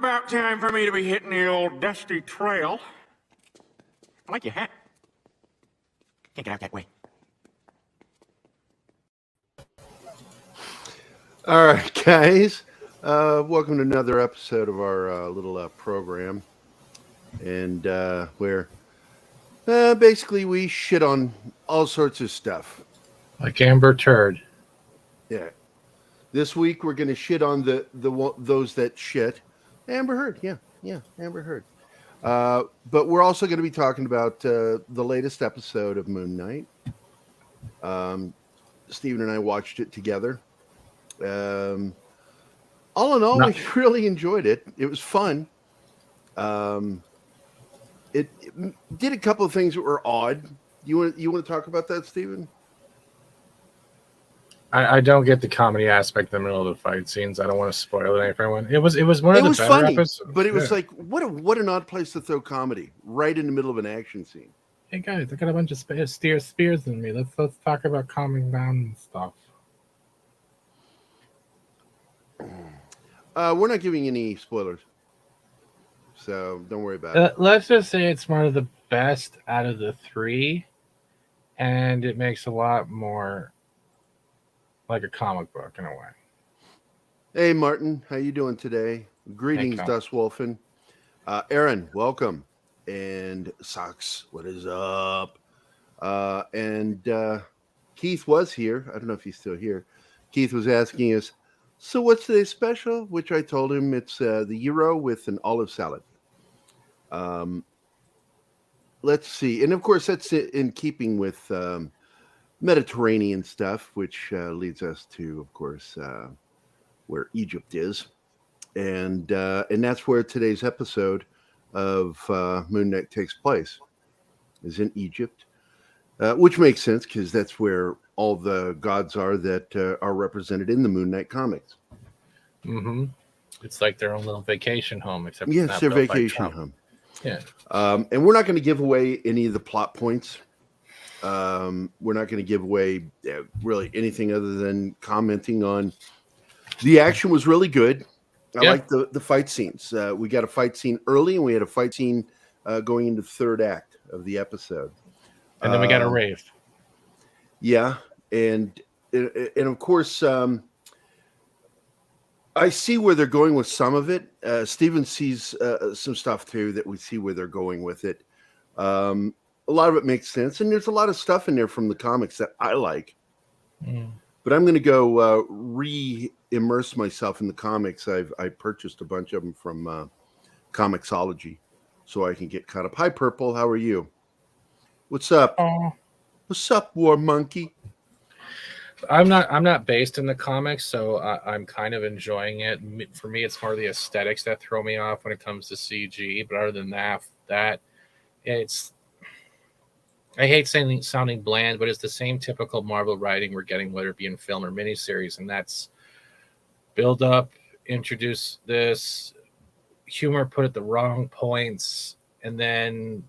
About time for me to be hitting the old dusty trail. I like your hat. Can't get out that way. All right, guys. Welcome to another episode of our little program. And where basically we shit on all sorts of stuff. Like Amber Turd. Yeah. This week we're going to shit on those that shit. Amber Heard. Yeah, Amber Heard. But we're also going to be talking about the latest episode of Moon Knight. Steven and I watched it together. All in all, we really enjoyed it. It was fun. It did a couple of things that were odd. You want to talk about that, Steven? I don't get the comedy aspect in the middle of the fight scenes. I don't want to spoil it for anyone. It was one of the better funny, episodes. But it was like what an odd place to throw comedy right in the middle of an action scene. Hey guys, I got a bunch of spears in me. Let's talk about calming down and stuff. We're not giving any spoilers, so don't worry about it. Let's just say it's one of the best out of the three, and it makes a lot more like a comic book in a way. Hey, Martin, how you doing today? Greetings, Dustwolfen. Aaron, welcome. And Socks, what is up? And Keith was here. I don't know if he's still here. Keith was asking us, so what's today's special? Which I told him it's the gyro with an olive salad. Let's see. And, of course, that's in keeping with Mediterranean stuff, which leads us to, of course, where Egypt is. And that's where today's episode of Moon Knight takes place, is in Egypt, which makes sense because that's where all the gods are that are represented in the Moon Knight comics. Mm-hmm. It's like their own little vacation home, except it's their vacation home. Yeah. And we're not going to give away any of the plot points. We're not going to give away really anything other than commenting on the action was really good. I like the fight scenes. We got a fight scene early, and we had a fight scene going into the third act of the episode. And then we got a rave. Yeah, and of course, I see where they're going with some of it. Steven sees some stuff too that we see where they're going with it. A lot of it makes sense, and there's a lot of stuff in there from the comics that I like. But I'm going to go re-immerse myself in the comics. I purchased a bunch of them from Comixology, so I can get caught up. Hi, Purple. How are you? What's up? What's up, War Monkey? I'm not based in the comics, so I'm kind of enjoying it. For me, it's more the aesthetics that throw me off when it comes to CG. But other than that it's. I hate sounding bland, but it's the same typical Marvel writing we're getting, whether it be in film or miniseries, and that's build up, introduce this, humor put at the wrong points, and then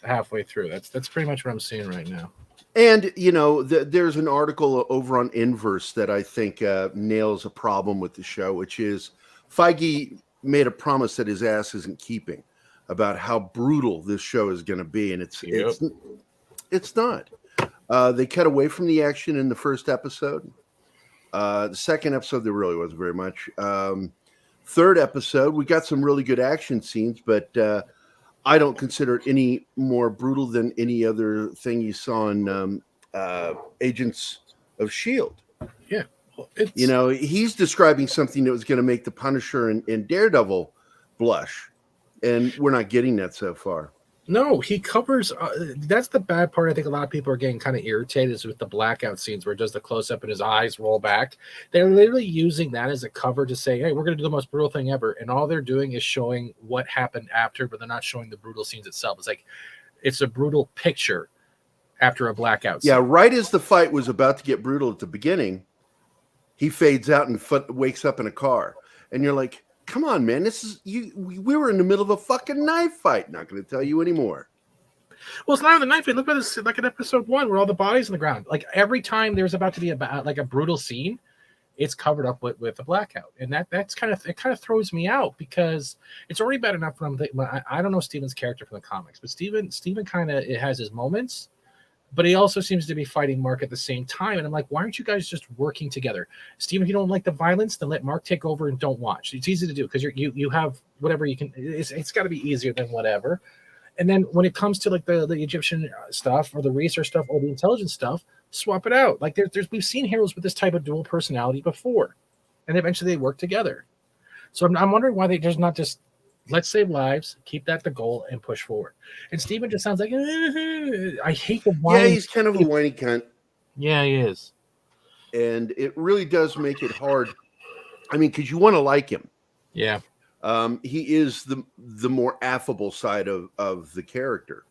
halfway through. That's pretty much what I'm seeing right now. And, there's an article over on Inverse that I think nails a problem with the show, which is Feige made a promise that his ass isn't keeping about how brutal this show is going to be, and it's not. They cut away from the action in the first episode. The second episode, there really wasn't very much. Third episode, we got some really good action scenes, but I don't consider it any more brutal than any other thing you saw in Agents of S.H.I.E.L.D. Yeah. He's describing something that was going to make the Punisher and Daredevil blush. And we're not getting that so far. No, he covers. That's the bad part. I think a lot of people are getting kind of irritated is with the blackout scenes where it does the close up and his eyes roll back. They're literally using that as a cover to say, hey, we're going to do the most brutal thing ever. And all they're doing is showing what happened after, but they're not showing the brutal scenes itself. It's like it's a brutal picture after a blackout scene. Yeah, right as the fight was about to get brutal at the beginning, he fades out and wakes up in a car. And you're like, come on, man. This is you. We were in the middle of a fucking knife fight. Not going to tell you anymore. Well, it's not even the knife fight. Look at this, like in episode 1, where all the bodies on the ground. Like every time there's about to be a brutal scene, it's covered up with a blackout, and that's kind of throws me out because it's already bad enough when I don't know Steven's character from the comics, but Steven kind of it has his moments, but he also seems to be fighting Mark at the same time, and I'm like, why aren't you guys just working together? Steven, if you don't like the violence, then let Mark take over and don't watch. It's easy to do because you have whatever you can. It's got to be easier than whatever. And then when it comes to like the Egyptian stuff or the research stuff or the intelligence stuff, swap it out. Like we've seen heroes with this type of dual personality before, and eventually they work together. So I'm wondering why there's not just let's save lives, keep that the goal, and push forward. And Steven just sounds like I hate the whine. Yeah, he's kind of a whiny cunt. Yeah, he is, and it really does make it hard. I mean, because you want to like him. Yeah. He is the more affable side of the character,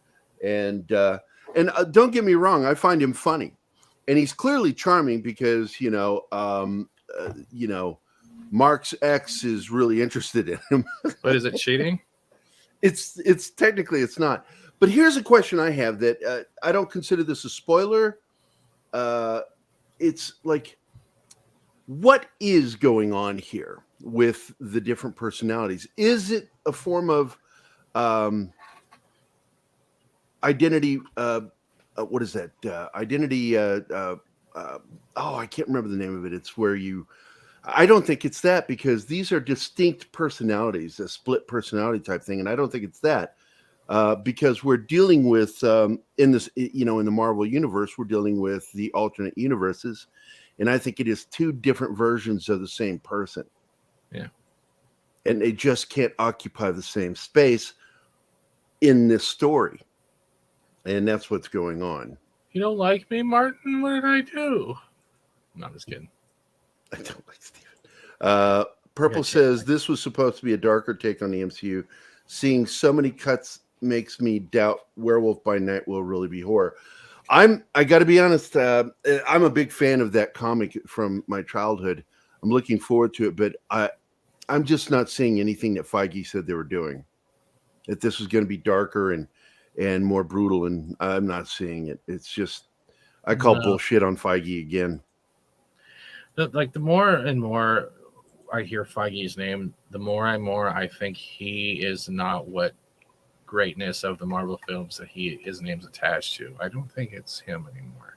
and don't get me wrong, I find him funny, and he's clearly charming because Mark's ex is really interested in him. But is it cheating? It's technically it's not. But here's a question I have that I don't consider this a spoiler. It's like, what is going on here with the different personalities? Is it a form of identity? What is that? Identity? I can't remember the name of it. It's where you. I don't think it's that because these are distinct personalities, a split personality type thing, and I don't think it's that because we're dealing with in this, in the Marvel universe, we're dealing with the alternate universes, and I think it is two different versions of the same person. Yeah. And they just can't occupy the same space in this story. And that's what's going on. You don't like me, Martin? What did I do? No, I'm just kidding. I don't like Steven. Purple says this was supposed to be a darker take on the MCU. Seeing so many cuts makes me doubt Werewolf by Night will really be horror. I got to be honest. I'm a big fan of that comic from my childhood. I'm looking forward to it, but I'm just not seeing anything that Feige said they were doing. That this was going to be darker and more brutal, and I'm not seeing it. It's just I call bullshit on Feige again. The more and more I hear Feige's name, the more and more I think he is not what greatness of the Marvel films that his name's attached to. I don't think it's him anymore.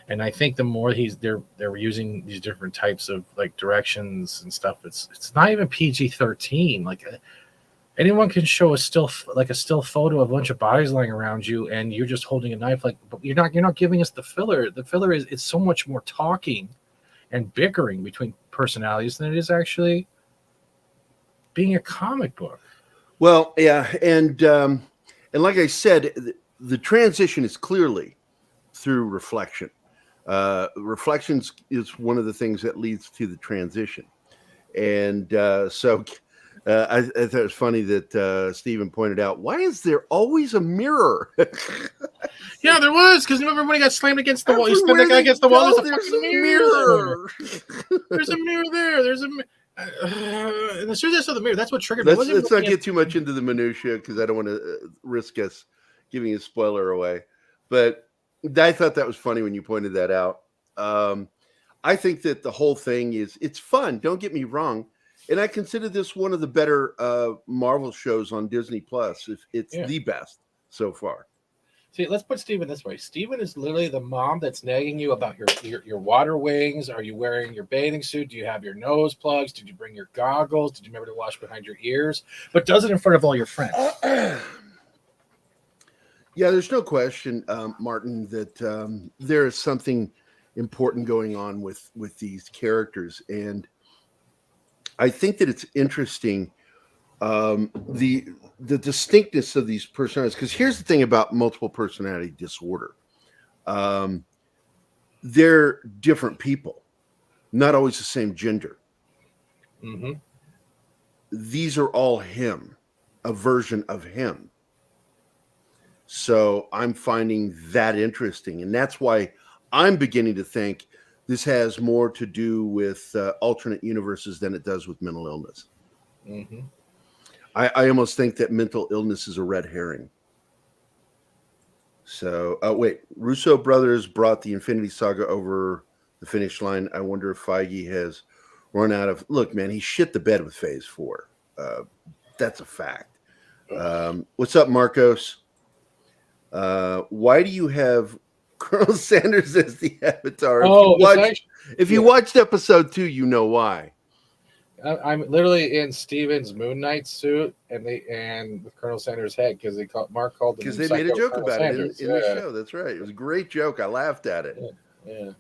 And I think the more they're using these different types of like directions and stuff, it's not even PG-13. Like anyone can show a still photo of a bunch of bodies lying around you, and you're just holding a knife. Like, but you're not giving us the filler. The filler is it's so much more talking and bickering between personalities than it is actually being a comic book. Well, yeah, and like I said, the transition is clearly through reflection. Reflections is one of the things that leads to the transition, and so I thought it was funny that Stephen pointed out, why is there always a mirror? Yeah, there was, because remember when he got slammed against the wall? You spin that guy against the wall. There's a mirror. There's a mirror there. There's a and as soon as I saw the mirror, that's what triggered me. Let's not get too much into the minutia because I don't want to risk us giving a spoiler away. But I thought that was funny when you pointed that out. I think that the whole thing it's fun. Don't get me wrong. And I consider this one of the better Marvel shows on Disney Plus. It's the best so far. See, let's put Steven this way. Steven is literally the mom that's nagging you about your water wings. Are you wearing your bathing suit? Do you have your nose plugs? Did you bring your goggles? Did you remember to wash behind your ears? But does it in front of all your friends. Yeah, there's no question, Martin, that there is something important going on with these characters. And I think that it's interesting the distinctness of these personalities, because here's the thing about multiple personality disorder. They're different people, not always the same gender. Mm-hmm. These are all him, a version of him. So I'm finding that interesting, and that's why I'm beginning to think this has more to do with alternate universes than it does with mental illness. Mm-hmm. I almost think that mental illness is a red herring. So, wait, Russo brothers brought the Infinity Saga over the finish line. I wonder if Feige has run out of. Look, man, he shit the bed with Phase 4. That's a fact. What's up, Marcos? Why do you have Colonel Sanders as the avatar? If you watched episode 2, you know why. I'm literally in Steven's Moon Knight suit and with Colonel Sanders' head because Mark called him because they made a joke about Sanders. it in the show. That's right. It was a great joke. I laughed at it. Yeah.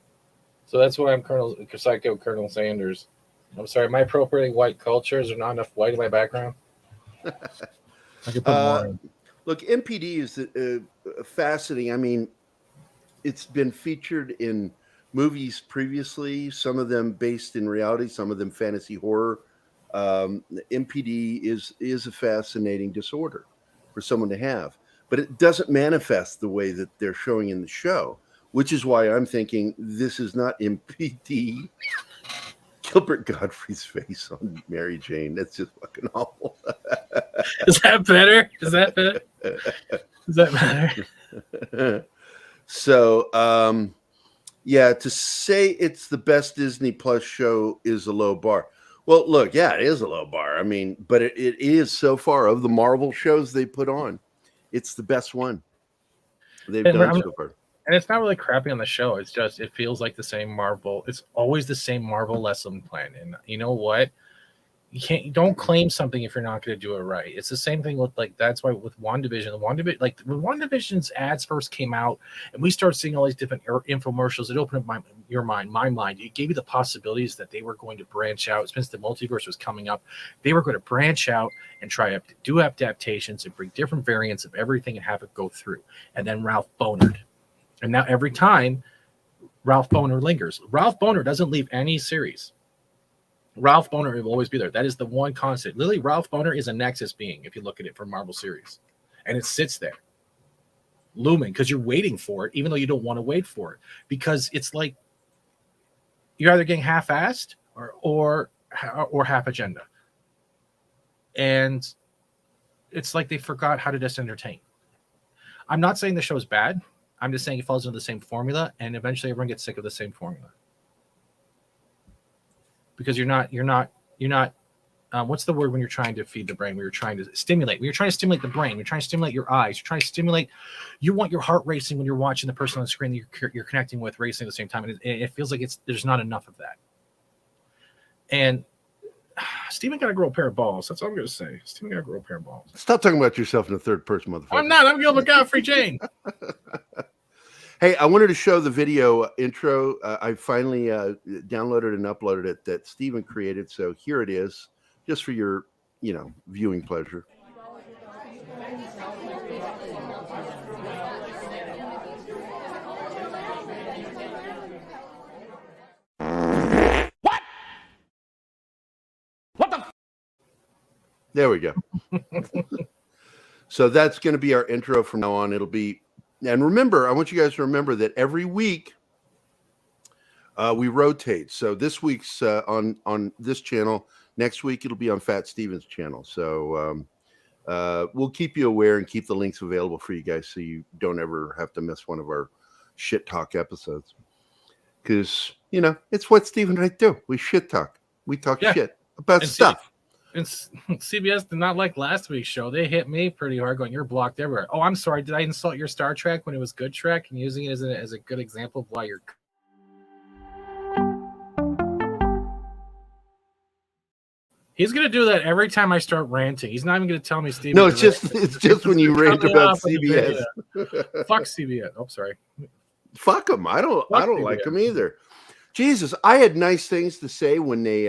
So that's why I'm Psycho Colonel Sanders. I'm sorry, am I appropriating white culture? Is there not enough white in my background? I could put more in. Look, MPD is fascinating. I mean, it's been featured in movies previously, some of them based in reality, some of them fantasy horror. MPD is a fascinating disorder for someone to have, but it doesn't manifest the way that they're showing in the show, which is why I'm thinking this is not MPD. Gilbert Godfrey's face on Mary Jane. That's just fucking awful. Is that better? Does that matter? So, yeah, to say it's the best Disney Plus show is a low bar. Well, look, yeah, it is a low bar. I mean, but it is so far of the Marvel shows they put on. It's the best one they've done so far. And it's not really crappy on the show. It's just, it feels like the same Marvel. It's always the same Marvel lesson plan. And you know what? You don't claim something if you're not going to do it right. It's the same thing with that's why with WandaVision, when WandaVision's ads first came out and we started seeing all these different infomercials, it opened up my mind. It gave you the possibilities that they were going to branch out. Since the multiverse was coming up, they were going to branch out and try to do adaptations and bring different variants of everything and have it go through. And then Ralph Bonered. And now every time Ralph Boner lingers, Ralph Boner doesn't leave any series. Ralph Boner will always be there. That is the one constant. Literally, Ralph Boner is a Nexus being, if you look at it from Marvel series. And it sits there, looming, because you're waiting for it, even though you don't want to wait for it. Because it's like you're either getting half-assed or half agenda. And it's like they forgot how to just entertain. I'm not saying the show's bad. I'm just saying it falls into the same formula, and eventually everyone gets sick of the same formula. Because you're not what's the word when you're trying to feed the brain, when you're trying to stimulate the brain, you're trying to stimulate your eyes, you're trying to stimulate, you want your heart racing when you're watching the person on the screen that you're connecting with racing at the same time, and it feels like there's not enough of that. And Steven got to grow a pair of balls. That's all I'm going to say. Steven got to grow a pair of balls. Stop talking about yourself in the third person, motherfucker. I'm not. I'm Gilbert Godfrey Jane. Hey, I wanted to show the video intro. I finally downloaded and uploaded it that Steven created. So here it is, just for your, viewing pleasure. What the? There we go. So that's going to be our intro from now on. It'll be. And remember, I want you guys to remember that every week we rotate. So this week's on this channel. Next week it'll be on Fat Steven's channel. So we'll keep you aware and keep the links available for you guys so you don't ever have to miss one of our shit talk episodes. Because it's what Steven and I do. We shit talk. We talk shit about stuff. And CBS did not like last week's show. They hit me pretty hard going, you're blocked everywhere. Oh, I'm sorry. Did I insult your Star Trek when it was good Trek and using it as a good example of why you're... He's going to do that every time I start ranting. He's not even going to tell me, Steve. No, it's just when you rant about CBS. Fuck CBS. Oh, sorry. Fuck them. I don't like them either. Jesus, I had nice things to say when they...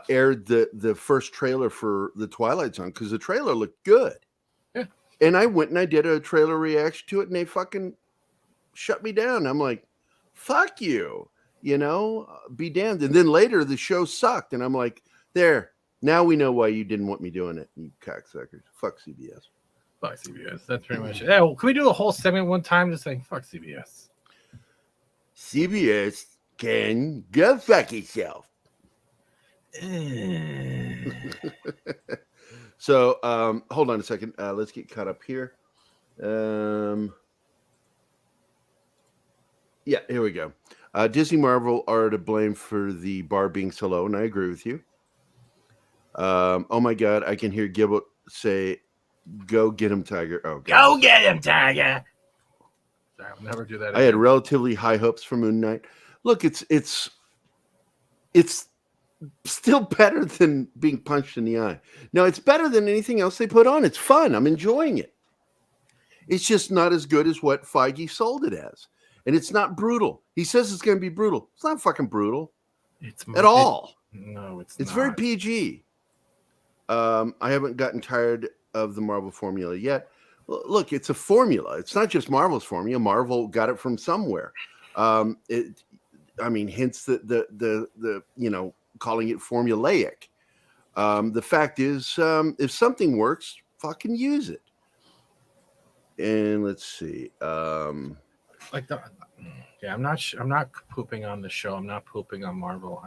aired the first trailer for the Twilight Zone because the trailer looked good. Yeah. And I went and I did a trailer reaction to it and they fucking shut me down. I'm like, fuck you, be damned. And then later the show sucked. And I'm like, there, now we know why you didn't want me doing it, you cocksuckers. Fuck CBS. Fuck CBS. That's pretty much it. Yeah, well, can we do a whole segment one time just saying, fuck CBS? CBS can go fuck itself. So hold on a second. Let's get caught up here. Yeah, here we go. Disney Marvel are to blame for the bar being so low, and I agree with you. Oh my God, I can hear Gilbert say, "Go get him, Tiger." Oh, God. Go get him, Tiger. I'll never do that again. I had relatively high hopes for Moon Knight. Look, it's still better than being punched in the eye. No, it's better than anything else they put on. It's fun. I'm enjoying it. It's just not as good as what Feige sold it as. And it's not brutal. He says it's going to be brutal. It's not fucking brutal at all. No, it's not. It's not. very PG. I haven't gotten tired of the Marvel formula yet. Look, it's a formula. It's not just Marvel's formula. Marvel got it from somewhere. Hence the calling it formulaic. The fact is, if something works, fucking use it. And let's see. I'm not pooping on the show. I'm not pooping on Marvel.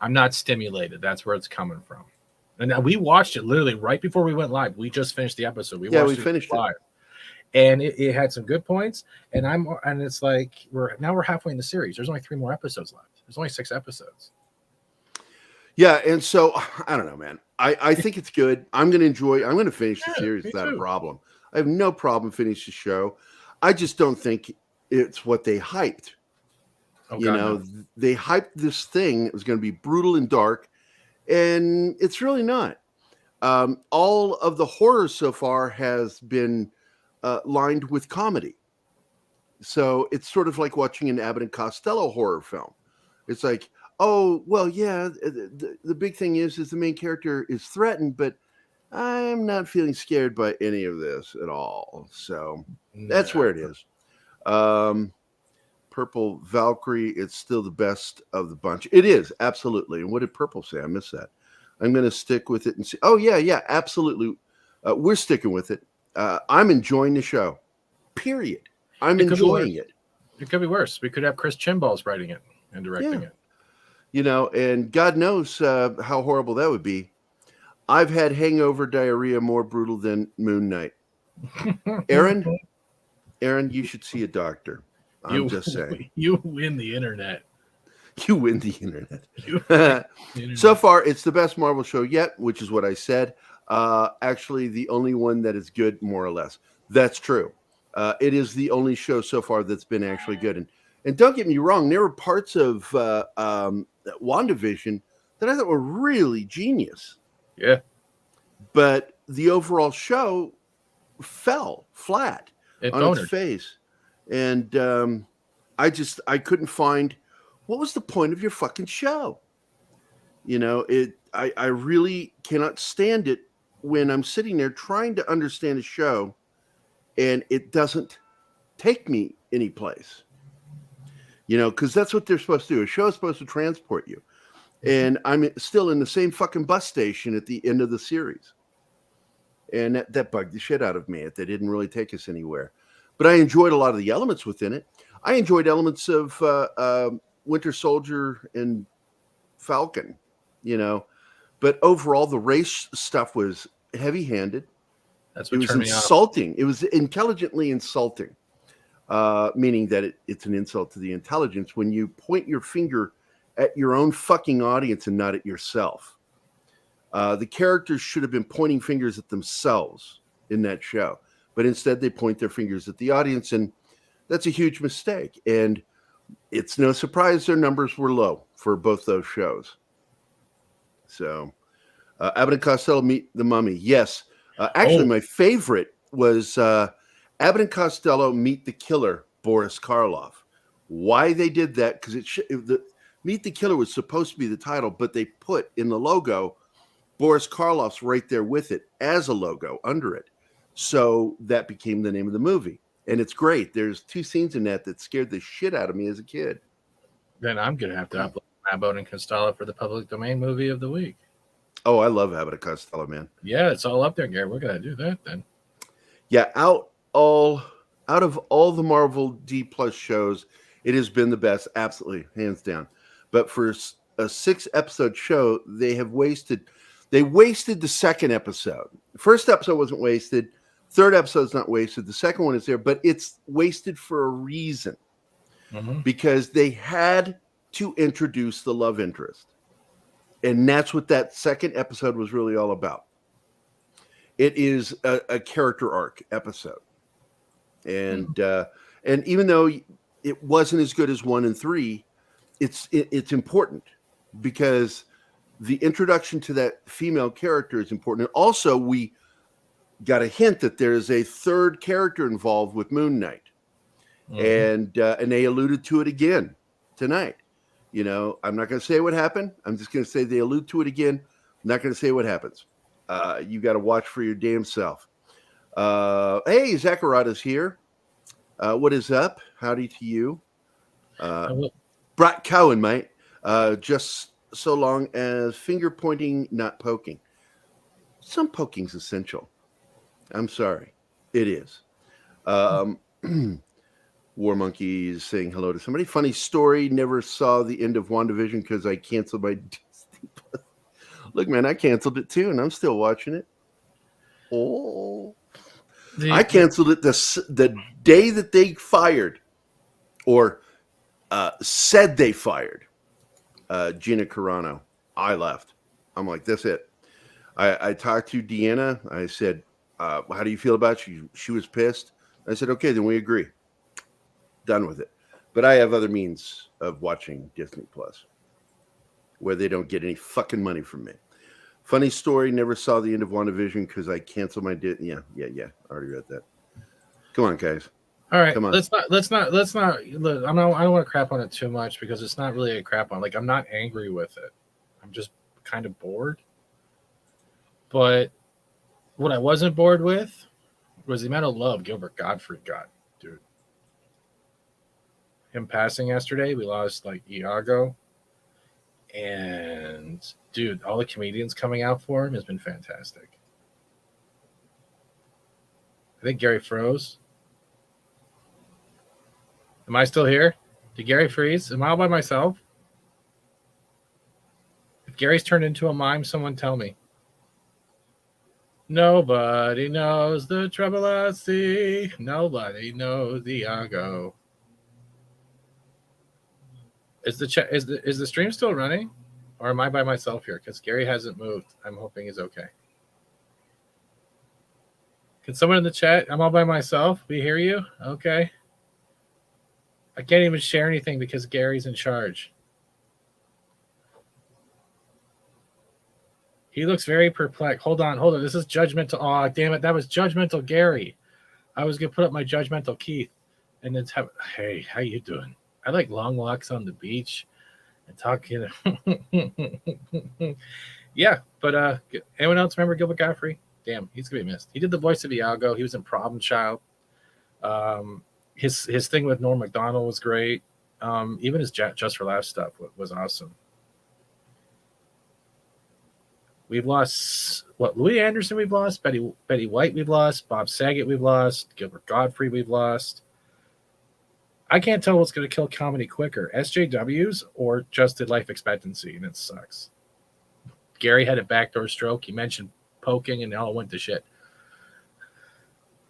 I'm not stimulated. That's where it's coming from. And we watched it literally right before we went live. We just finished the episode. We finished it live, and it had some good points. And it's like we're halfway in the series. There's only 3 more episodes left. There's only 6 episodes. Yeah, and so I don't know, man. I think it's good. I'm going to finish the series without a problem. I have no problem finishing the show. I just don't think it's what they hyped. They hyped this thing. It was going to be brutal and dark, and it's really not. All of the horror so far has been lined with comedy. So it's sort of like watching an Abbott and Costello horror film. It's like, oh, well, yeah, the big thing is the main character is threatened, but I'm not feeling scared by any of this at all. So that's where it is. Purple Valkyrie, it's still the best of the bunch. It is, absolutely. And what did Purple say? I missed that. I'm going to stick with it and see. Oh, yeah, absolutely. We're sticking with it. I'm enjoying the show, period. I'm enjoying it. It could be worse. We could have Chris Chimballs writing it and directing it. And God knows how horrible that would be. I've had hangover diarrhea more brutal than Moon Knight. Aaron, you should see a doctor. I'm just saying. You win the internet. You win the internet. So far, it's the best Marvel show yet, which is what I said. Actually, the only one that is good, more or less. That's true. It is the only show so far that's been actually good. And don't get me wrong, there were parts of WandaVision that I thought were really genius. Yeah. But the overall show fell flat on its face. And I couldn't find, what was the point of your fucking show? I really cannot stand it when I'm sitting there trying to understand a show and it doesn't take me anyplace. Because that's what they're supposed to do. A show is supposed to transport you. And I'm still in the same fucking bus station at the end of the series. And that bugged the shit out of me. They didn't really take us anywhere. But I enjoyed a lot of the elements within it. I enjoyed elements of Winter Soldier and Falcon, But overall, the race stuff was heavy-handed. That's what it was insulting. It was intelligently insulting, meaning that it's an insult to the intelligence when you point your finger at your own fucking audience and not at yourself. The characters should have been pointing fingers at themselves in that show, but instead they point their fingers at the audience, and that's a huge mistake. And it's no surprise their numbers were low for both those shows. So, Abbott and Costello Meet the Mummy. Yes. My favorite was Abbott and Costello Meet the Killer, Boris Karloff. Why they did that? Because Meet the Killer was supposed to be the title, but they put in the logo Boris Karloff's right there with it as a logo under it. So that became the name of the movie. And it's great. There's 2 scenes in that scared the shit out of me as a kid. Then I'm going to have to upload Abbott and Costello for the public domain movie of the week. Oh, I love Abbott and Costello, man. Yeah, it's all up there, Gary. We're going to do that then. Yeah, out of all the Marvel D+ shows, it has been the best, absolutely, hands down. But for a 6-episode show, they wasted the second episode. The first episode wasn't wasted. Third episode's not wasted. The second one is there, but it's wasted for a reason. because they had to introduce the love interest. And that's what that second episode was really all about. It is a character arc episode. And even though it wasn't as good as 1 and 3, it's important because the introduction to that female character is important. And also, we got a hint that there's a third character involved with Moon Knight, and they alluded to it again tonight. You know, I'm not going to say what happened. I'm just going to say they allude to it again. I'm not going to say what happens. You got to watch for your damn self. Hey, Zacharada's here. What is up? Howdy to you. Brat Cowan, mate. Just so long as finger pointing, not poking. Some poking's essential. I'm sorry. It is. War Monkey is saying hello to somebody. Funny story. Never saw the end of WandaVision because I canceled my Disney Plus. Look, man, I canceled it too, and I'm still watching it. Oh. I canceled it the day that they fired or said they fired Gina Carano. I left. I'm like, that's it. I talked to Deanna. I said, how do you feel about you? She was pissed. I said, okay, then we agree. Done with it. But I have other means of watching Disney Plus where they don't get any fucking money from me. Funny story. Never saw the end of WandaVision because I canceled my Yeah. I already read that. Come on, guys. All right. Come on. Let's not. Look, I don't want to crap on it too much because it's not really a crap on. Like, I'm not angry with it. I'm just kind of bored. But what I wasn't bored with was the amount of love Gilbert Gottfried got, dude. Him passing yesterday, we lost like Iago. And dude, all the comedians coming out for him has been fantastic. I think Gerry froze. Am I still here? Did Gerry freeze? Am I all by myself? If Gary's turned into a mime, someone tell me. Nobody knows the trouble I see. Nobody knows Iago. Is the stream still running, or am I by myself here? Because Gerry hasn't moved. I'm hoping he's okay. Can someone in the chat? I'm all by myself. We hear you. Okay. I can't even share anything because Gary's in charge. He looks very perplexed. Hold on. This is judgmental. Oh, damn it. That was judgmental Gerry. I was going to put up my judgmental Keith. And then hey, how you doing? I like long walks on the beach and talking. Yeah, but anyone else remember Gilbert Gottfried? Damn, he's going to be missed. He did the voice of Iago. He was in Problem Child. His thing with Norm Macdonald was great. Even his Just for Laughs stuff was awesome. We've lost Louis Anderson. We've lost Betty White. We've lost Bob Saget. We've lost Gilbert Gottfried. We've lost. I can't tell what's going to kill comedy quicker, SJWs or just the life expectancy, and it sucks. Gerry had a backdoor stroke. He mentioned poking, and it all went to shit.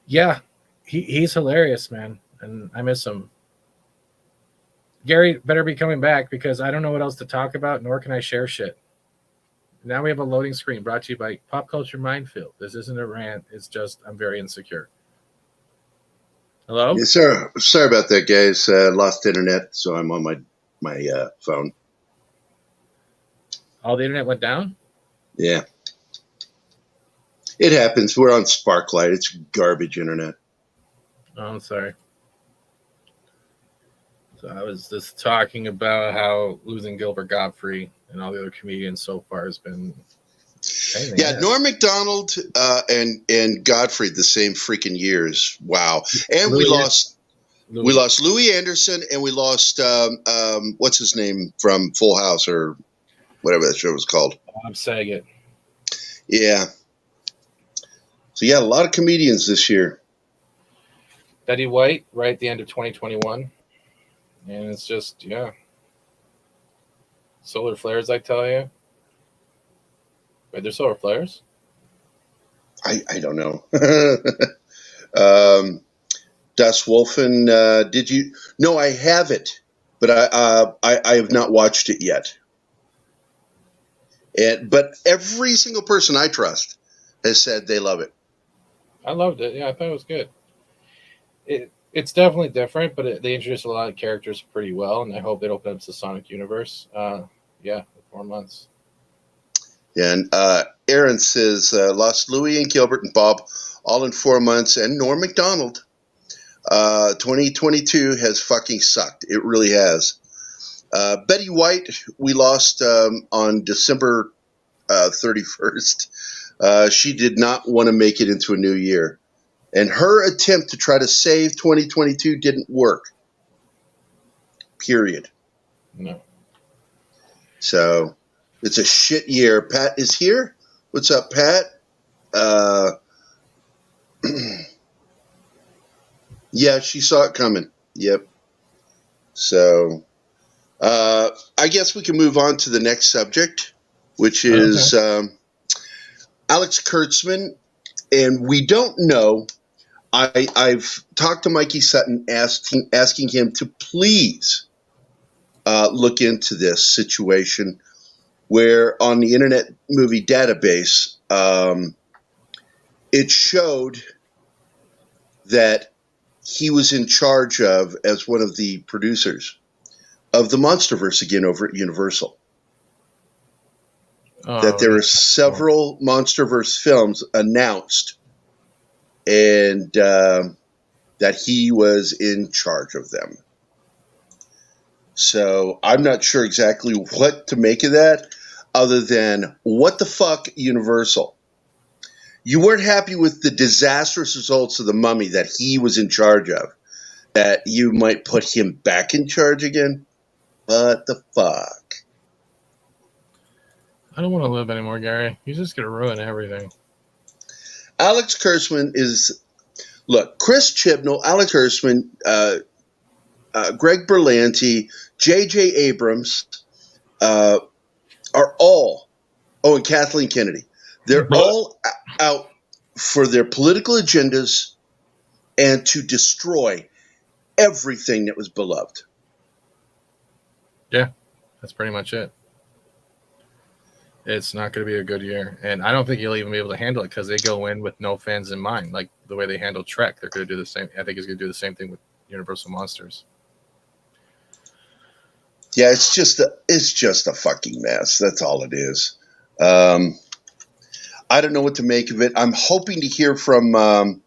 Yeah, he's hilarious, man, and I miss him. Gerry better be coming back because I don't know what else to talk about, nor can I share shit. Now we have a loading screen brought to you by Pop Culture Minefield. This isn't a rant. It's just I'm very insecure. Hello? Yes, sir. Sorry about that, guys. Lost internet, so I'm on my phone. All the internet went down? Yeah. It happens. We're on Sparklight. It's garbage internet. Oh, I'm sorry. So I was just talking about how losing Gilbert Gottfried and all the other comedians so far has been... Yeah, Norm Macdonald and Gottfried the same freaking years. Wow. And we lost Louis Anderson, and we lost what's his name from Full House or whatever that show was called. Bob Saget. Yeah. So yeah, a lot of comedians this year. Betty White right at the end of 2021. And it's just, yeah. Solar flares, I tell you. Wait, there's solar flares? I don't know. Das Wolfen, did you? No, I have it, but I have not watched it yet. But every single person I trust has said they love it. I loved it. Yeah, I thought it was good. It's definitely different, but they introduced a lot of characters pretty well, and I hope it opens up the Sonic universe. 4 months. Yeah, and Aaron says lost Louis and Gilbert and Bob all in 4 months, and Norm Macdonald. 2022 has fucking sucked. It really has. Betty White, we lost on December 31st. She did not want to make it into a new year. And her attempt to try to save 2022 didn't work. Period. No. So it's a shit year. Pat is here. What's up, Pat? Yeah, she saw it coming. Yep. So I guess we can move on to the next subject, which is Alex Kurtzman. And we don't know. I've talked to Mikey Sutton, asking him to please look into this situation where on the Internet Movie Database, it showed that he was in charge of, as one of the producers, of the Monsterverse again over at Universal. That there were several Monsterverse films announced, and that he was in charge of them. So I'm not sure exactly what to make of that, other than, what the fuck, Universal? You weren't happy with the disastrous results of The Mummy that he was in charge of, that you might put him back in charge again? What the fuck? I don't want to live anymore, Gary. You're just going to ruin everything. Alex Kurtzman is... Look, Chris Chibnall, Alex Kurtzman, Greg Berlanti, J.J. Abrams are all... Oh, and Kathleen Kennedy. They're all out for their political agendas and to destroy everything that was beloved. Yeah, that's pretty much it. It's not going to be a good year. And I don't think you'll even be able to handle it because they go in with no fans in mind. Like the way they handle Trek, they're going to do the same. I think it's going to do the same thing with Universal Monsters. Yeah, it's just a fucking mess. That's all it is. I don't know what to make of it. I'm hoping to hear from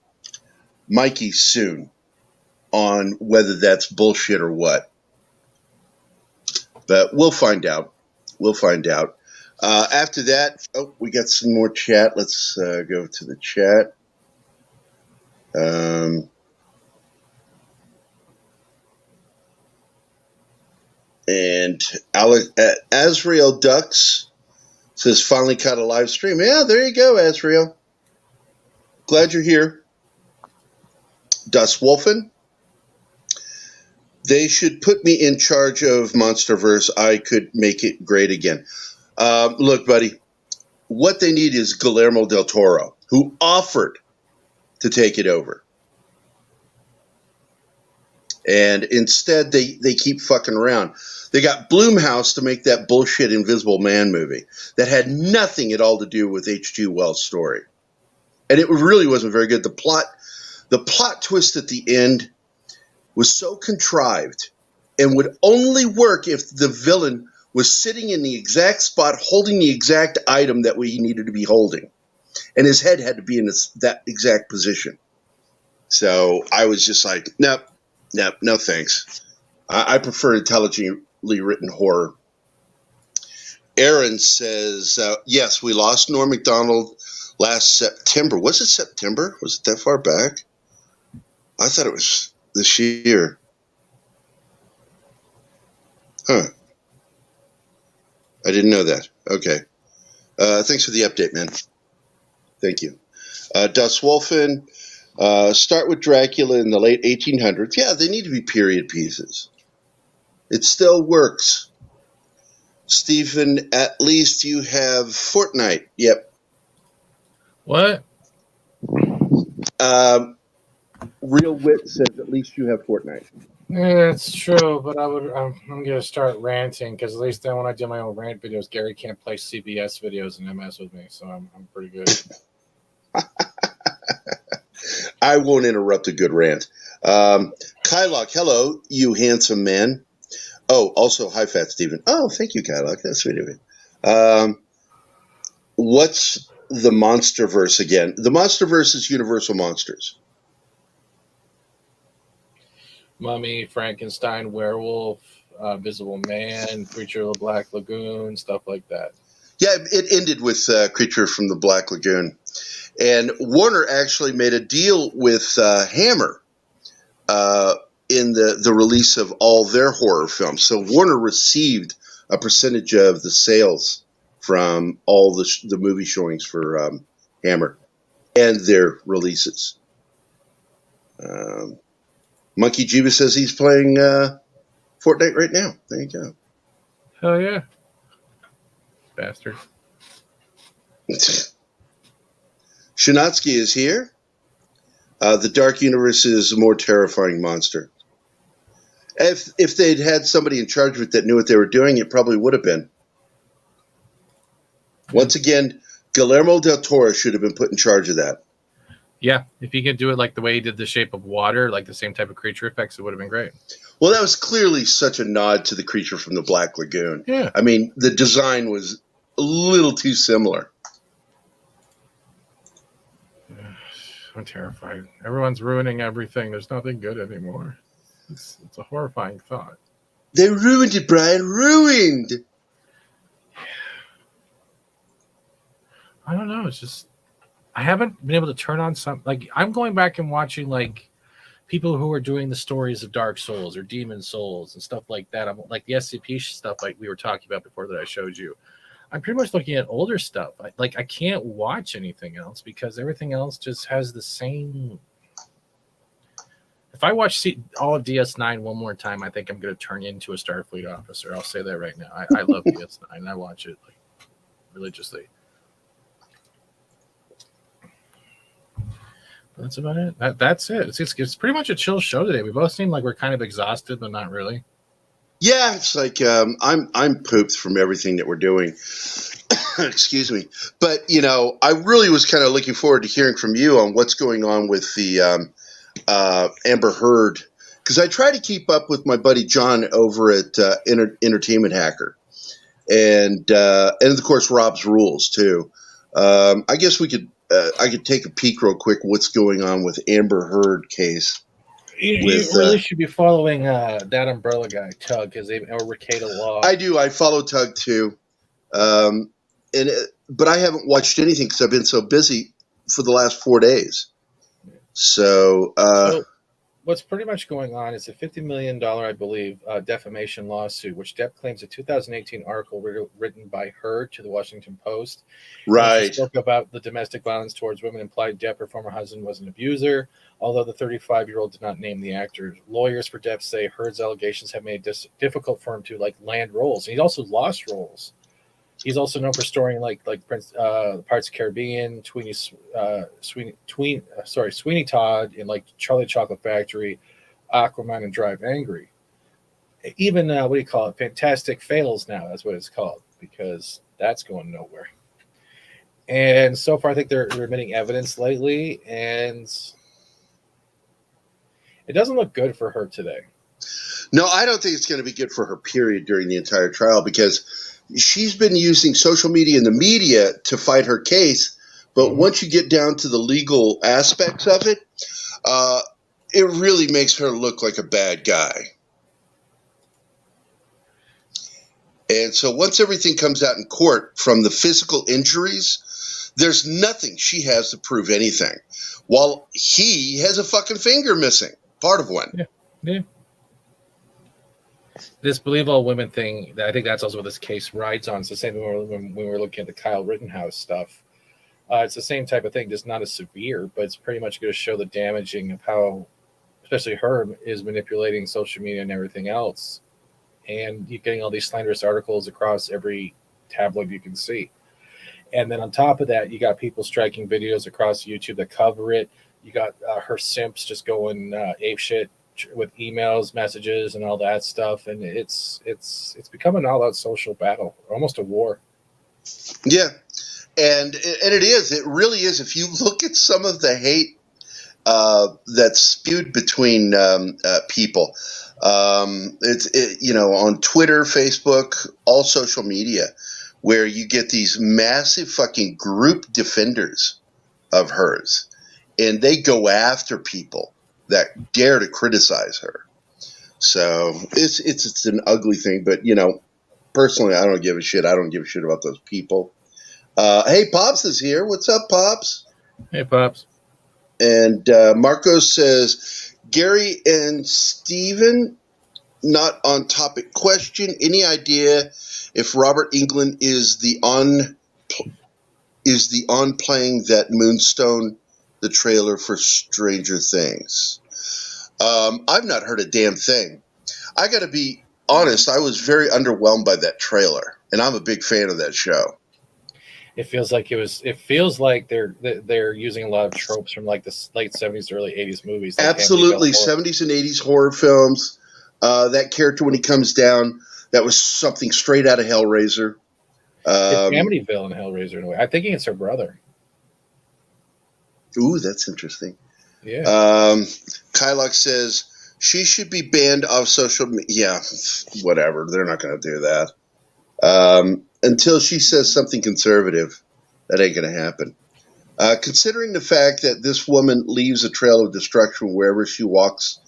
Mikey soon on whether that's bullshit or what. But we'll find out. We'll find out. After that, we got some more chat. Let's go to the chat. And Azrael Ducks says, finally caught a live stream. Yeah, there you go, Azrael. Glad you're here. Das Wolfen. They should put me in charge of Monsterverse. I could make it great again. Look, buddy, what they need is Guillermo del Toro, who offered to take it over. And instead, they keep fucking around. They got Blumhouse to make that bullshit Invisible Man movie that had nothing at all to do with H.G. Wells' story. And it really wasn't very good. The plot twist at the end was so contrived and would only work if the villain was sitting in the exact spot holding the exact item that we needed to be holding. And his head had to be in that exact position. So I was just like, no, thanks. I prefer intelligently written horror. Aaron says, yes, we lost Norm Macdonald last September. Was it September? Was it that far back? I thought it was this year. Huh. I didn't know that. Okay. Thanks for the update, man. Thank you. Das Wolfen, start with Dracula in the late 1800s. Yeah, they need to be period pieces. It still works. Stephen, at least you have Fortnite. Yep. What? Real Wit says at least you have Fortnite. Yeah, it's true, but I'm gonna start ranting because at least then when I do my own rant videos, Gerry can't play CBS videos and MS with me, so I'm pretty good. I won't interrupt a good rant. Kylock, hello, you handsome man. Oh, also, hi, Fat Steven. Oh, thank you, Kylock. That's sweet of you. What's the Monsterverse again? The Monsterverse is Universal Monsters. Mummy, Frankenstein, Werewolf, Visible Man, Creature of the Black Lagoon, stuff like that. Yeah, it ended with Creature from the Black Lagoon. And Warner actually made a deal with Hammer in the release of all their horror films. So Warner received a percentage of the sales from all the movie showings for Hammer and their releases. Monkey Jiva says he's playing Fortnite right now. There you go. Hell yeah. Bastard. Shinatsky is here. The Dark Universe is a more terrifying monster. If they'd had somebody in charge of it that knew what they were doing, it probably would have been. Once again, Guillermo del Toro should have been put in charge of that. Yeah, if he could do it like the way he did The Shape of Water, like the same type of creature effects, it would have been great. Well, that was clearly such a nod to the Creature from the Black Lagoon. Yeah. I mean, the design was a little too similar. I'm terrified. Everyone's ruining everything. There's nothing good anymore. It's a horrifying thought. They ruined it, Brian. Ruined. I don't know. It's just I haven't been able to turn on some. Like I'm going back and watching like people who are doing the stories of Dark Souls or Demon Souls and stuff like that. I'm like the SCP stuff like we were talking about before that I showed you. I'm pretty much looking at older stuff. I can't watch anything else because everything else just has the same. If I watch all of DS9 one more time, I think I'm going to turn into a Starfleet officer. I'll say that right now. I love DS9 and I watch it like religiously. But that's about it. That's it. It's pretty much a chill show today. We both seem like we're kind of exhausted, but not really. Yeah, it's like I'm pooped from everything that we're doing. Excuse me, but I really was kind of looking forward to hearing from you on what's going on with the Amber Heard, because I try to keep up with my buddy John over at Entertainment Hacker, and of course Rob's Rules too. I guess I could take a peek real quick what's going on with Amber Heard case. You really should be following that umbrella guy, Tug, because they Ricada Law. I do. I follow Tug too, but I haven't watched anything because I've been so busy for the last 4 days. So what's pretty much going on is a $50 million, I believe, defamation lawsuit, which Depp claims a 2018 article written by Heard to the Washington Post. Right. Spoke about the domestic violence towards women, implied Depp, her former husband, was an abuser, although the 35-year-old did not name the actor. Lawyers for Depp say Heard's allegations have made it difficult for him to land roles. And he's also lost roles. He's also known for starring like Pirates of the Caribbean, Sweeney Todd in like Charlie Chocolate Factory, Aquaman, and Drive Angry. Even what do you call it? Fantastic Fails now. That's what it's called because that's going nowhere. And so far, I think they're admitting evidence lately, and it doesn't look good for her today. No, I don't think it's going to be good for her. Period during the entire trial because she's been using social media and the media to fight her case, but once you get down to the legal aspects of it, it really makes her look like a bad guy. And so once everything comes out in court from the physical injuries, there's nothing she has to prove anything, while he has a fucking finger missing, part of one. Yeah. This believe all women thing, I think that's also what this case rides on. It's the same when we were looking at the Kyle Rittenhouse stuff. It's the same type of thing, just not as severe, but it's pretty much going to show the damaging of how, especially her, is manipulating social media and everything else. And you're getting all these slanderous articles across every tabloid you can see. And then on top of that, you got people striking videos across YouTube that cover it. You got her simps just going ape shit with emails, messages, and all that stuff, and it's become an all out social battle, almost a war. Yeah, and it is. It really is. If you look at some of the hate that's spewed between people, on Twitter, Facebook, all social media, where you get these massive fucking group defenders of hers, and they go after people that dare to criticize her. So it's an ugly thing, but personally, I don't give a shit. I don't give a shit about those people. Hey, Pops is here. What's up, Pops? Hey, Pops. And Marcos says, Gerry and Steven, not on topic question. Any idea if Robert Englund is the on playing that Moonstone, the trailer for Stranger Things? I've not heard a damn thing. I got to be honest. I was very underwhelmed by that trailer, and I'm a big fan of that show. It feels like they're using a lot of tropes from like the late 70s, early 80s movies. Absolutely, 70s and 80s horror films. That character, when he comes down, that was something straight out of Hellraiser. It's Amityville in Hellraiser in a way. I'm thinking it's her brother. Ooh, that's interesting. Yeah. Kylock says she should be banned off social media. Yeah, whatever. They're not going to do that. Until she says something conservative, that ain't going to happen. Considering the fact that this woman leaves a trail of destruction wherever she walks,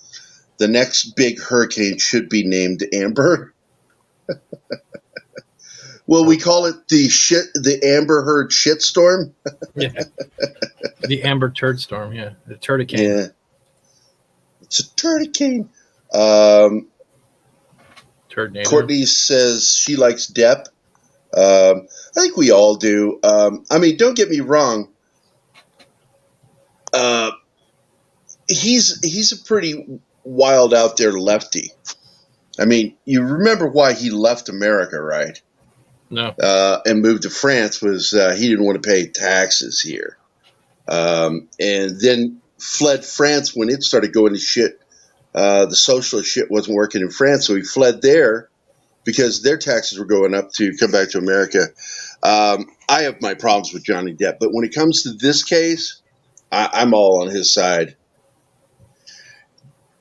the next big hurricane should be named Amber. Well, we call it the Amber Heard shitstorm. Yeah. The Amber Turd Storm, yeah. The Turdicane. Yeah. It's a Turdicane. Courtney says she likes Depp. I think we all do. Don't get me wrong. He's a pretty wild out there lefty. I mean, you remember why he left America, right? No. And moved to France was he didn't want to pay taxes here. And then fled France when it started going to shit. The socialist shit wasn't working in France, so he fled there because their taxes were going up to come back to America. I have my problems with Johnny Depp, but when it comes to this case, I'm all on his side.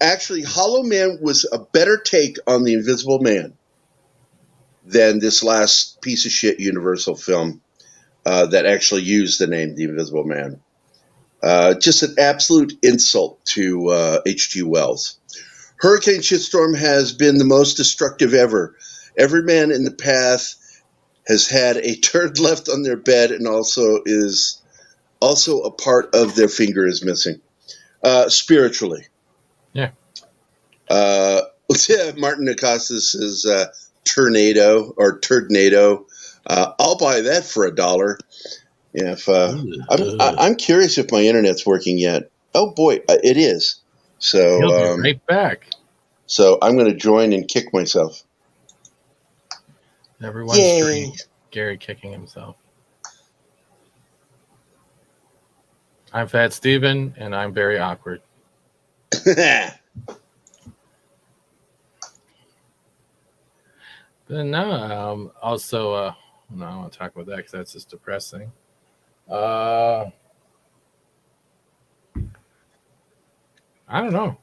Actually, Hollow Man was a better take on the Invisible Man than this last piece of shit Universal film that actually used the name The Invisible Man. Just an absolute insult to H.G. Wells. Hurricane Shitstorm has been the most destructive ever. Every man in the path has had a turd left on their bed and also a part of their finger is missing. Spiritually. Yeah. Martin Acosta says tornado or turdnado. I'll buy that for $1. Yeah, I'm curious if my internet's working yet. Oh boy, it is. So he'll be right back. So I'm going to join and kick myself. Everyone's dream. Gerry kicking himself. I'm Fat Steven, and I'm very awkward. But no, also, no, I want to talk about that because that's just depressing. I don't know.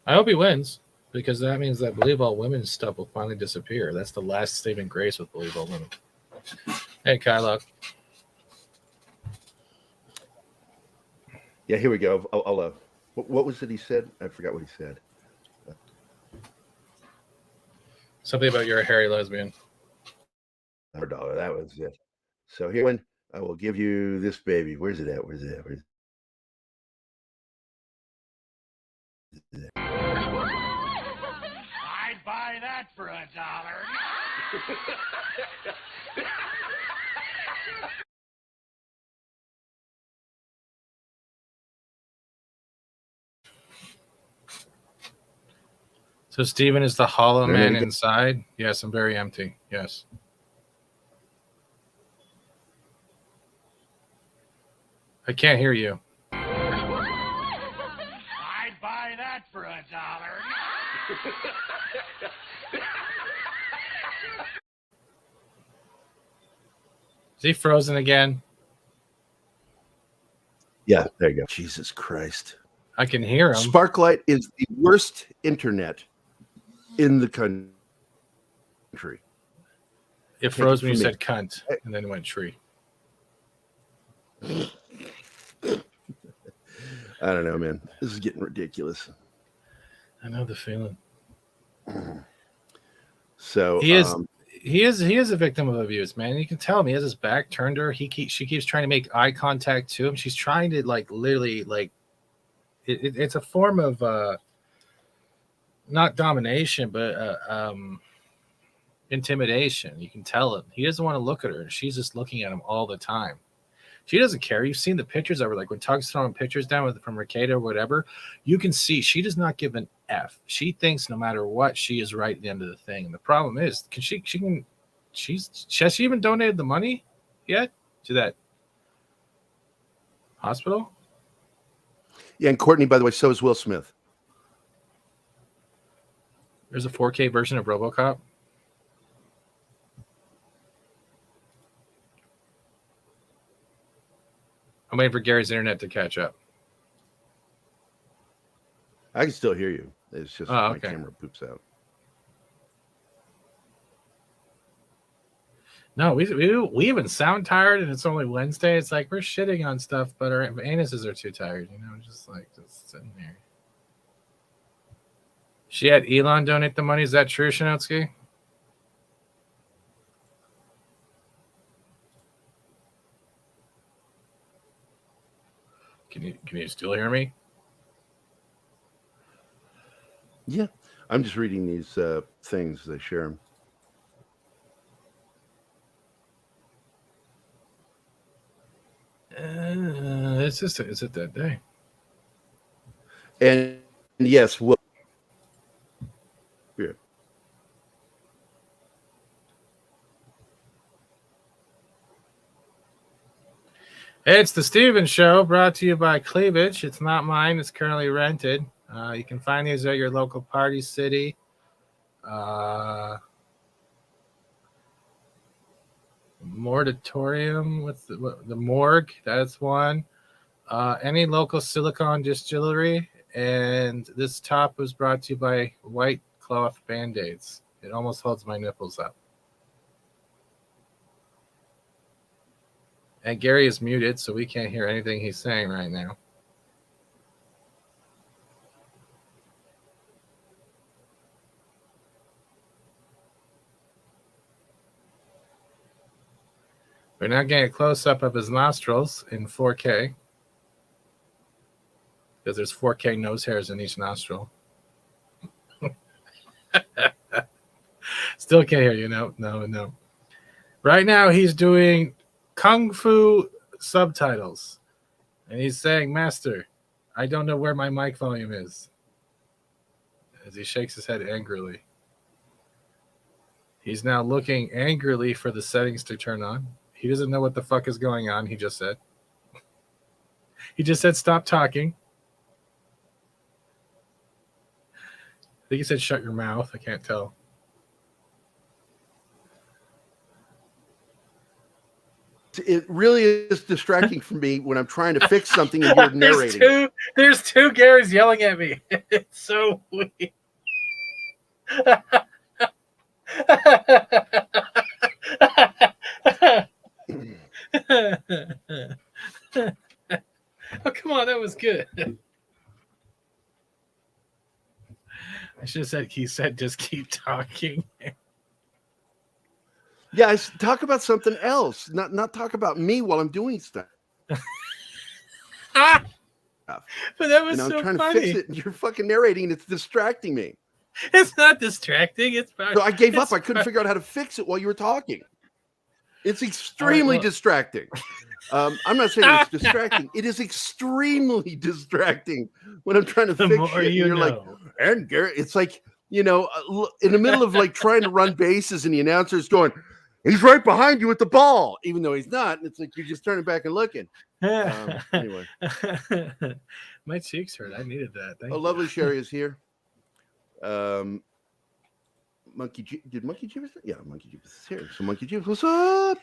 I hope he wins because that means that Believe All Women stuff will finally disappear. That's the last saving grace with Believe All Women. Hey, Kylo. Yeah, here we go. I'll what was it he said? I forgot what he said. Something about you're a hairy lesbian. $1. That was it. So here, when I will give you this baby. Where's it at? Where's it at? Where's it at? I'd buy that for $1. So Steven is the hollow man inside? Yes, I'm very empty. Yes. I can't hear you. not for $1. Is he frozen again? Yeah, there you go. Jesus Christ. I can hear him. Sparklight is the worst internet in the country. It froze when you said cunt, and then went tree. I don't know, man. This is getting ridiculous. I know the feeling. So he is a victim of abuse, man. You can tell him. He has his back turned to her. She keeps trying to make eye contact to him. She's trying to literally it's a form of not domination, but intimidation. You can tell him. He doesn't want to look at her. She's just looking at him all the time. She doesn't care. You've seen the pictures of her, like when Tug's throwing pictures down from Ricada or whatever. You can see she does not give an F. She thinks no matter what, she is right at the end of the thing. And the problem is, has she even donated the money yet to that hospital? Yeah, and Courtney, by the way, so is Will Smith. There's a 4K version of RoboCop. I'm waiting for Gary's internet to catch up. I can still hear you. It's just my camera poops out. No, we even sound tired, and it's only Wednesday. It's like we're shitting on stuff, but our anuses are too tired. Just sitting there. She had Elon donate the money. Is that true, Shinotsky? Can you still hear me? Yeah, I'm just reading these things. They share them. Is it that day? And yes, well, yeah. It's the Steven Show, brought to you by Cleavage. It's not mine. It's currently rented. You can find these at your local Party City. Moratorium with the morgue. That's one. Any local silicone distillery. And this top was brought to you by White Cloth Band-Aids. It almost holds my nipples up. And Gary is muted, so we can't hear anything he's saying right now. We're now getting a close-up of his nostrils in 4K. Because there's 4K nose hairs in each nostril. Still can't hear you. No. Right now he's doing Kung Fu subtitles. And he's saying, Master, I don't know where my mic volume is. As he shakes his head angrily. He's now looking angrily for the settings to turn on. He doesn't know what the fuck is going on, he just said. He just said, stop talking. I think he said, shut your mouth. I can't tell. It really is distracting for me when I'm trying to fix something and you're narrating. There's two Garys yelling at me. It's so weird. Oh, come on, that was good. I should have said, he said, just keep talking. Yeah, talk about something else. Not talk about me while I'm doing stuff. But that was so I'm trying funny. to fix it, and you're fucking narrating, and it's distracting me. It's not distracting. It's fine. So I gave up. I couldn't figure out how to fix it while you were talking. It's extremely distracting. I'm not saying it's distracting. It is extremely distracting when I'm trying to fix it. And you're like, and Gerry, it's like, in the middle of like trying to run bases, and the announcer's going, He's right behind you with the ball, even though he's not. And it's like you're just turning back and looking. Anyway, my cheeks hurt. I needed that. Thank you. Lovely Sherry is here. Monkey G, did Monkey Jeebus? Yeah, Monkey Jeebus is here. So Monkey Jeebus, what's up?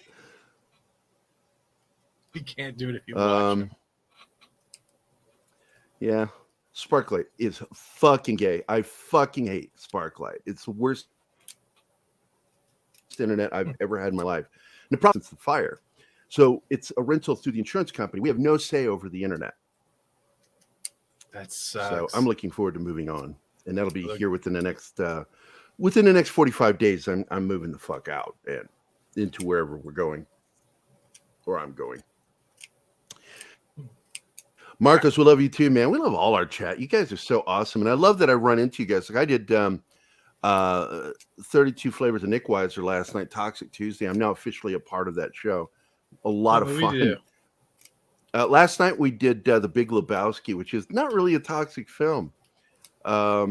You can't do it if you watch it. Yeah, Sparklight is fucking gay. I fucking hate Sparklight. It's the worst internet I've ever had in my life. And the problem is the fire. So it's a rental through the insurance company. We have no say over the internet. That sucks. So I'm looking forward to moving on, and that'll be here within the next 45 days. I'm moving the fuck out and into wherever we're going, or I'm going. Marcos, we love you too, man. We love all our chat. You guys are so awesome, and I love that I run into you guys. Like I did 32 Flavors of Nick Weiser last night, Toxic Tuesday. I'm now officially a part of that show. A lot of fun. Last night we did The Big Lebowski, which is not really a toxic film. I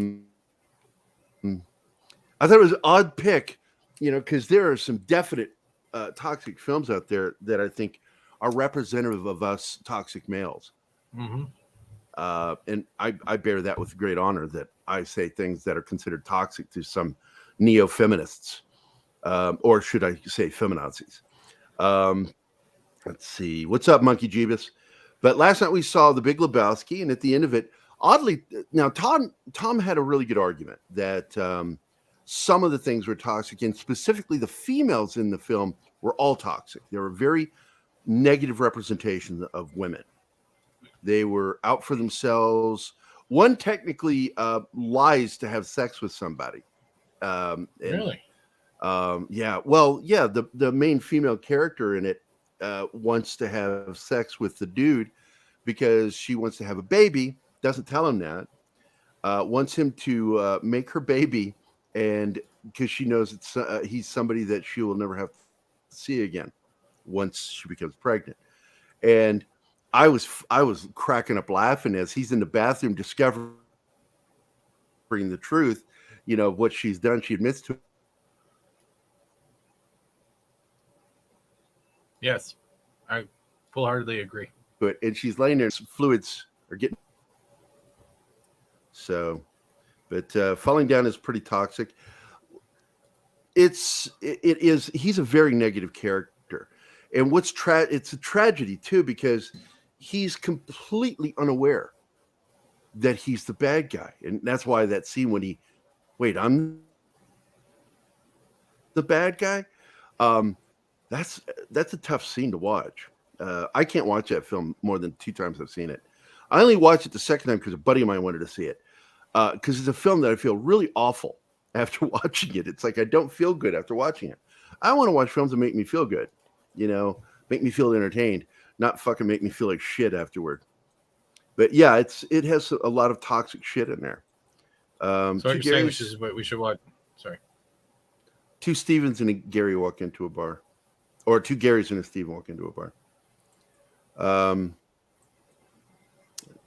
thought it was an odd pick, because there are some definite toxic films out there that I think are representative of us toxic males. Mm-hmm. And I bear that with great honor that I say things that are considered toxic to some neo-feminists, or should I say feminazis. Let's see. What's up, Monkey Jeebus? But last night we saw The Big Lebowski, and at the end of it, oddly, now Tom had a really good argument that some of the things were toxic, and specifically the females in the film were all toxic. They were very negative representations of women. They were out for themselves. One technically lies to have sex with somebody. Really? Yeah. Well, yeah. The main female character in it wants to have sex with the dude because she wants to have a baby. Doesn't tell him that. Wants him to make her baby, and because she knows he's somebody that she will never have to see again once she becomes pregnant. And I was cracking up laughing as he's in the bathroom discovering the truth, what she's done. She admits to. Yes, I full-heartedly agree. And she's laying there, some fluids are getting. So, but falling down is pretty toxic. It is. He's a very negative character, and it's a tragedy too, because he's completely unaware that he's the bad guy, and that's why that scene when I'm the bad guy. That's a tough scene to watch. I can't watch that film more than 2 times I've seen it. I only watched it the second time because a buddy of mine wanted to see it. Because it's a film that I feel really awful after watching it. It's like I don't feel good after watching it. I want to watch films that make me feel good, make me feel entertained, not fucking make me feel like shit afterward. But yeah, it has a lot of toxic shit in there. So you're saying we should watch? Sorry. 2 Stevens and a Gerry walk into a bar. Or 2 Garys and a Steven walk into a bar.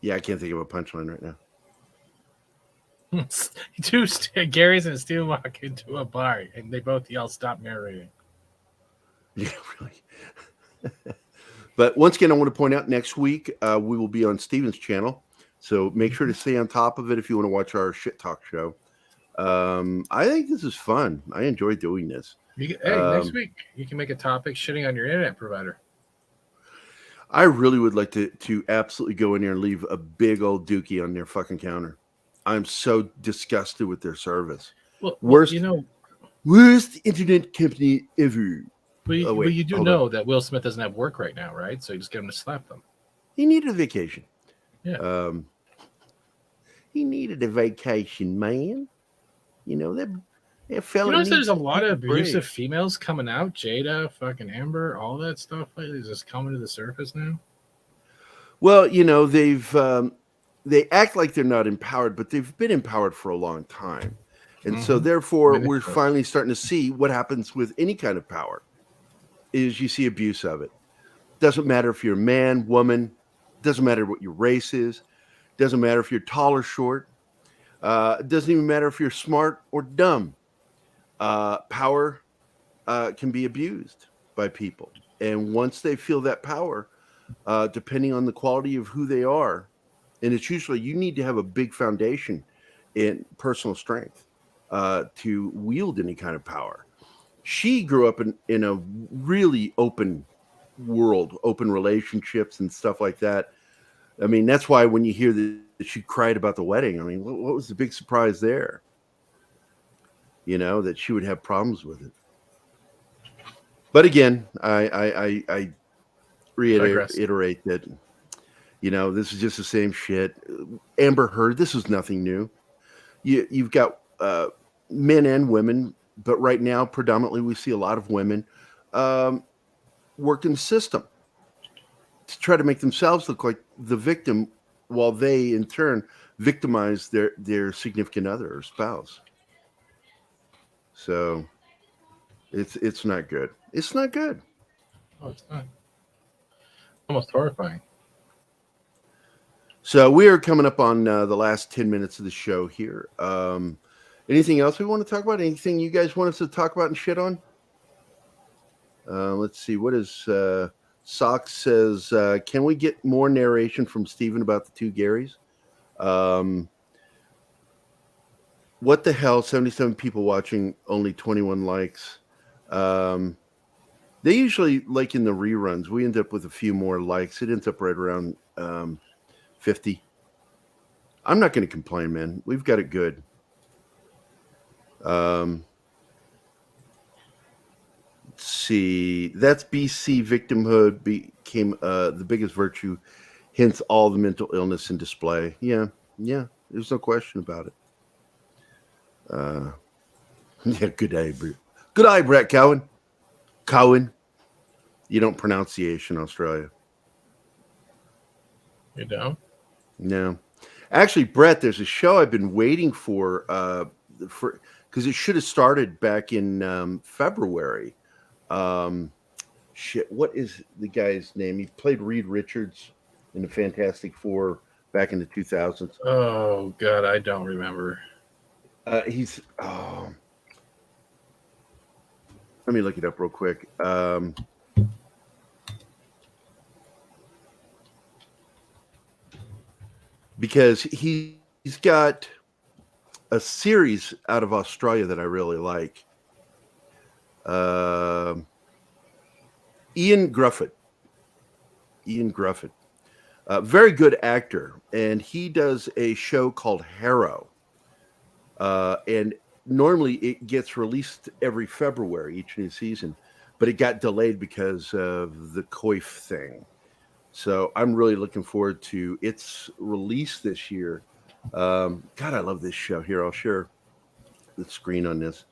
Yeah, I can't think of a punchline right now. 2 Garys and a Steven walk into a bar, and they both yell, "Stop narrating." Yeah, really. But once again, I want to point out next week we will be on Steven's channel. So make sure to stay on top of it if you want to watch our shit talk show. I think this is fun. I enjoy doing this. Next week you can make a topic shitting on your internet provider. I really would like to absolutely go in there and leave a big old dookie on their fucking counter. I'm so disgusted with their service. Well, worst internet company ever. But you do know that Will Smith doesn't have work right now, right? So you just get him to slap them. He needed a vacation. Yeah. He needed a vacation, man. That fella. There's a lot of abusive females coming out. Jada, fucking Amber, all that stuff lately is just coming to the surface now. Well, they act like they're not empowered, but they've been empowered for a long time. And so therefore we're finally starting to see what happens with any kind of power is you see abuse of it. Doesn't matter if you're a man, woman, doesn't matter what your race is, doesn't matter if you're tall or short, it doesn't even matter if you're smart or dumb. Power can be abused by people. And once they feel that power, depending on the quality of who they are, and it's usually you need to have a big foundation in personal strength to wield any kind of power. She grew up in a really open world, open relationships and stuff like that. I mean, that's why when you hear that she cried about the wedding, I mean, what was the big surprise there? You know, that she would have problems with it. But again, I reiterate that, you know, this is just the same shit. Amber Heard, this is nothing new. You've got men and women, but right now, predominantly, we see a lot of women working the system to try to make themselves look like the victim, while they, in turn, victimize their significant other or spouse. So it's not good. It's not good. Oh, it's not. Almost horrifying. So we are coming up on the last 10 minutes of the show here. Anything else we want to talk about? Anything you guys want us to talk about and shit on? Let's see. What is Sock says? Can we get more narration from Steven about the two Garys? What the hell? 77 people watching, only 21 likes. They usually, like in the reruns, we end up with a few more likes. It ends up right around 50. I'm not going to complain, man. We've got it good. Let's see. That's BC. Victimhood became the biggest virtue, hence all the mental illness in display. Yeah. There's no question about it. Yeah, good day, Brett. Good eye, Brett Cowan. You don't pronunciation, Australia. You don't? No. Actually, Brett, there's a show I've been waiting for because it should have started back in February. Shit, what is the guy's name? He played Reed Richards in the Fantastic Four back in the 2000s. Oh, God, I don't remember. Let me look it up real quick. Because he's got a series out of Australia that I really like. Ian Grufford. Very good actor. And he does a show called Harrow. And normally it gets released every February, each new season. But it got delayed because of the COIF thing. So I'm really looking forward to its release this year. God, I love this show. Here, I'll share the screen on this.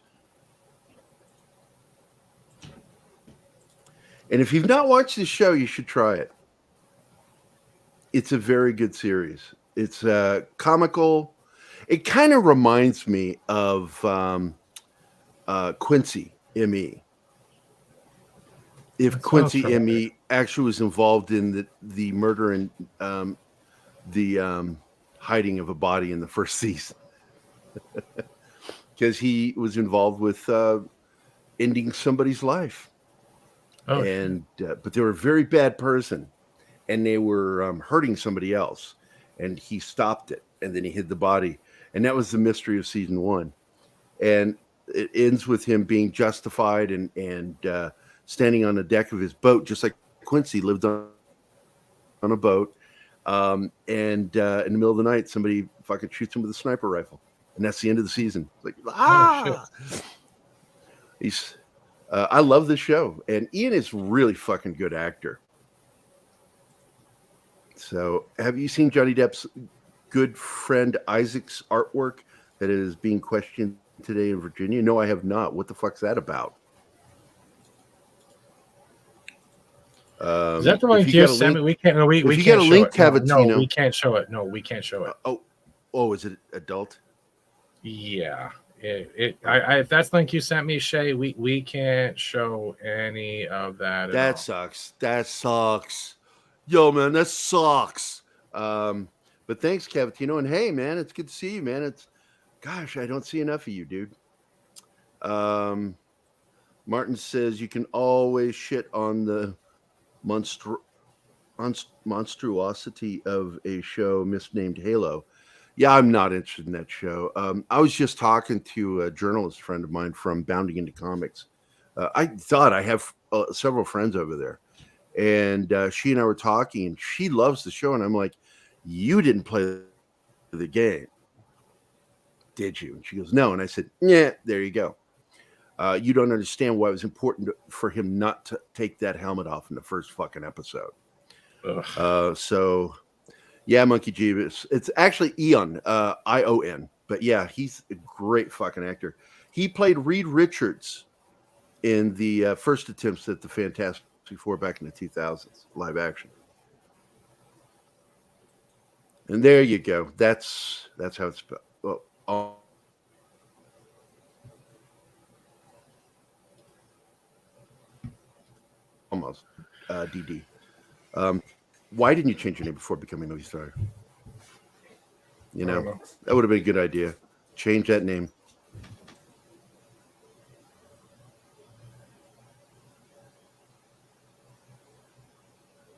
And if you've not watched this show, you should try it. It's a very good series. It's comical. It kind of reminds me of Quincy M.E. If Quincy M.E. actually was involved in the murder and the hiding of a body in the first season. Because he was involved with ending somebody's life. Oh, and but they were a very bad person, and they were hurting somebody else, and he stopped it, and then he hid the body, and that was the mystery of season 1. And it ends with him being justified and standing on the deck of his boat, just like Quincy lived on a boat. And in the middle of the night, somebody fucking shoots him with a sniper rifle, and that's the end of the season. It's like, shit. I love this show, and Ian is really fucking good actor. So, have you seen Johnny Depp's good friend Isaac's artwork that is being questioned today in Virginia? No, I have not. What the fuck's that about? Is that the one you sent me? We can't. No, we if you can't get a show link, it. Cavatino. No, we can't show it. No, we can't show it. Oh, is it adult? Yeah. If that's the link you sent me, Shay, we can't show any of that. That sucks. Yo, man, that sucks. But thanks, Cavatino. And hey, man, it's good to see you, man. Gosh, I don't see enough of you, dude. Martin says you can always shit on the monstruosity of a show misnamed Halo. Yeah, I'm not interested in that show. I was just talking to a journalist friend of mine from Bounding Into Comics. I thought I have several friends over there, and she and I were talking, and she loves the show, and I'm like, "You didn't play the game, did you?" And she goes, "No," and I said, "Yeah, there you go. You don't understand why it was important for him not to take that helmet off in the first fucking episode." So, yeah, Monkey G. It's actually Eon, Ion. But yeah, he's a great fucking actor. He played Reed Richards in the first attempts at the Fantastic Four back in the 2000s, live action. And there you go. That's how it's spelled. Well, almost. DD. Why didn't you change your name before becoming a movie star? You know, that would have been a good idea. Change that name.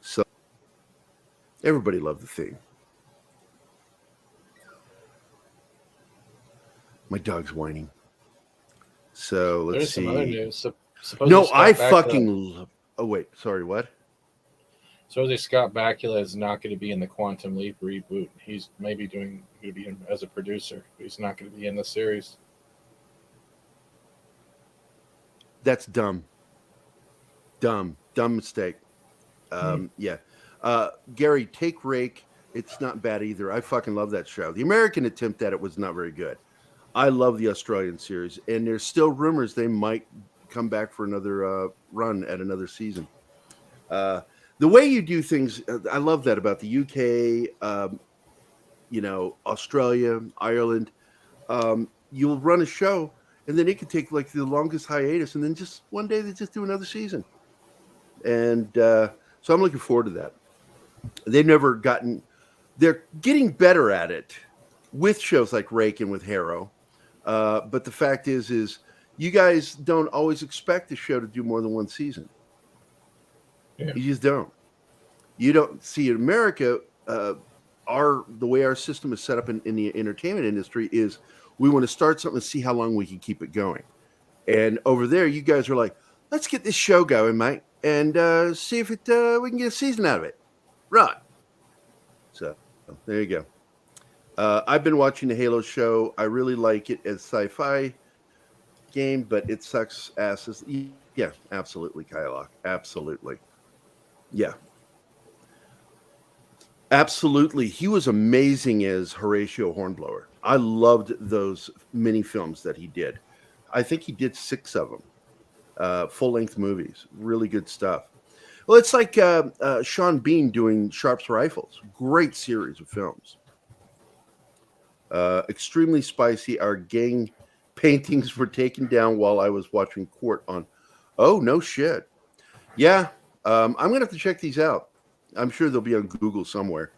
So, everybody loved the theme. My dog's whining. So, let's see. There's some other news. No, I fucking love... Oh, wait. Sorry, what? Supposedly Scott Bakula is not going to be in the Quantum Leap reboot. He's maybe going to be in as a producer, but he's not going to be in the series. That's dumb. Dumb mistake. Yeah. Gerry, take Rake. It's not bad either. I fucking love that show. The American attempt at it was not very good. I love the Australian series, and there's still rumors they might come back for another run at another season. The way you do things, I love that about the UK, Australia, Ireland. You'll run a show, and then it could take like the longest hiatus, and then just one day they just do another season. And so I'm looking forward to that. They're getting better at it with shows like Rake and with Harrow. But the fact is you guys don't always expect the show to do more than one season. Yeah. You just don't. You don't see in America. The way our system is set up in the entertainment industry is we want to start something and see how long we can keep it going. And over there, you guys are like, let's get this show going, mate, and see if we can get a season out of it. Right. So there you go. I've been watching the Halo show. I really like it as sci-fi game, but it sucks asses. Yeah, absolutely, Kylock. Absolutely. Yeah. Absolutely. He was amazing as Horatio Hornblower. I loved those mini films that he did. I think he did 6 of them. Full-length movies. Really good stuff. Well, it's like Sean Bean doing Sharp's Rifles. Great series of films. Extremely spicy. Our gang paintings were taken down while I was watching Court on... Oh, no shit. Yeah. I'm going to have to check these out. I'm sure they'll be on Google somewhere.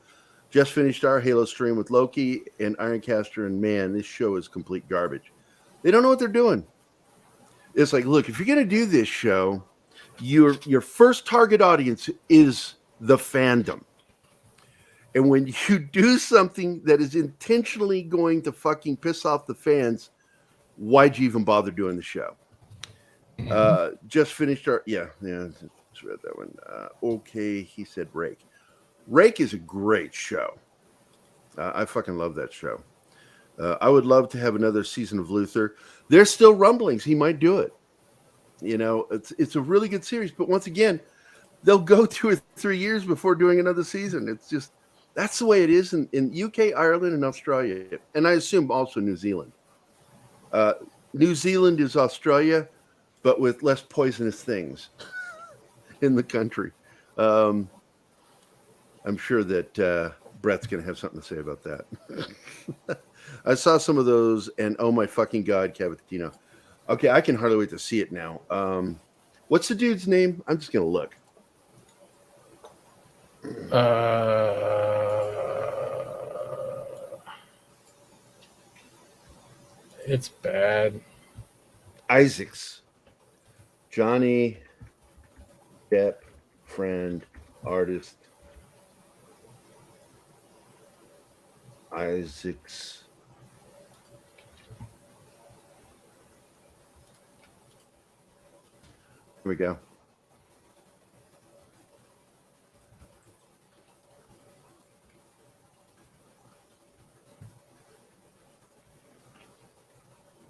Just finished our Halo stream with Loki and Ironcaster, and man, this show is complete garbage. They don't know what they're doing. It's like, look, if you're going to do this show, your first target audience is the fandom. And when you do something that is intentionally going to fucking piss off the fans, why'd you even bother doing the show? Just finished our... Yeah, just read that one. Okay, he said Rake. Rake is a great show. I fucking love that show. I would love to have another season of Luther. There's still rumblings. He might do it. You know, it's a really good series. But once again, they'll go 2 or 3 years before doing another season. It's just, that's the way it is in UK, Ireland, and Australia. And I assume also New Zealand. New Zealand is Australia, but with less poisonous things in the country. I'm sure that Brett's going to have something to say about that. I saw some of those, and oh my fucking God, Cavatino. Okay, I can hardly wait to see it now. What's the dude's name? I'm just going to look. It's bad. Isaacs. Johnny Depp, friend, artist, Isaacs. Here we go.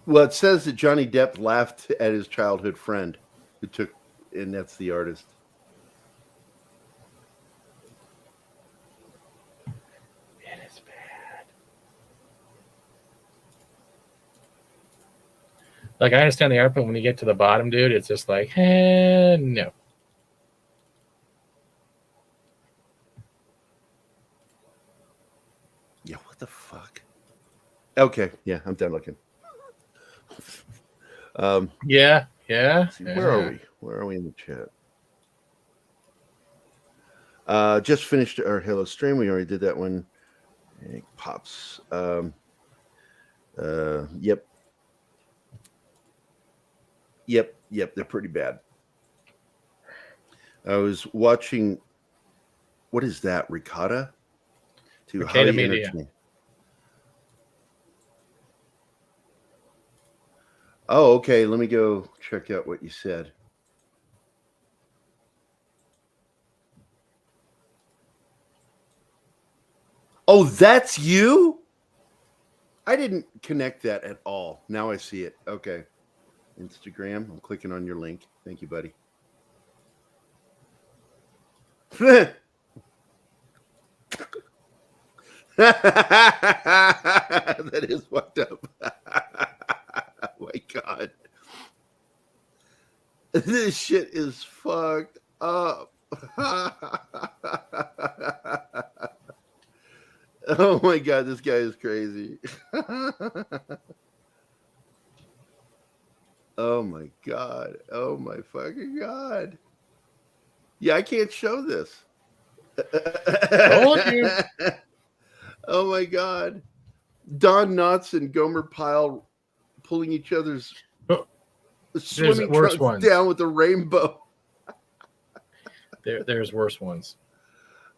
Well, it says that Johnny Depp laughed at his childhood friend who took, and that's the artist. It is bad. Like, I understand the art, but when you get to the bottom, dude, it's just like, no. Yeah, what the fuck? Okay, yeah, I'm done looking. Yeah. Where are we? Where are we in the chat? Just finished our Halo stream. We already did that one. It pops. Yep. They're pretty bad. I was watching. What is that? Ricotta? Ricotta Media. Oh, okay. Let me go check out what you said. Oh, that's you? I didn't connect that at all. Now I see it. Okay. Instagram. I'm clicking on your link. Thank you, buddy. That is fucked up. Oh my God. This shit is fucked up. Oh my God, this guy is crazy. Oh my God. Oh my fucking God. Yeah, I can't show this. Told you. Oh my God. Don Knotts and Gomer Pyle pulling each other's swimming trunks down with a rainbow. There's worse ones.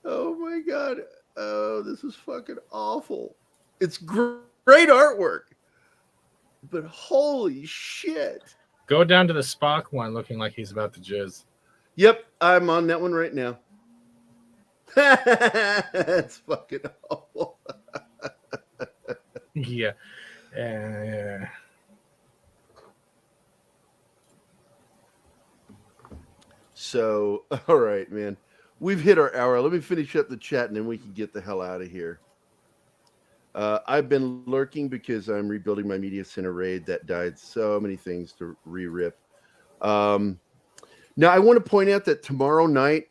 Oh my God. Oh, this is fucking awful. It's great artwork. But holy shit. Go down to the Spock one looking like he's about to jizz. Yep, I'm on that one right now. That's fucking awful. Yeah. So, all right, man. We've hit our hour. Let me finish up the chat and then we can get the hell out of here. I've been lurking because I'm rebuilding my media center raid that died. So many things to re-rip. Now, I want to point out that tomorrow night,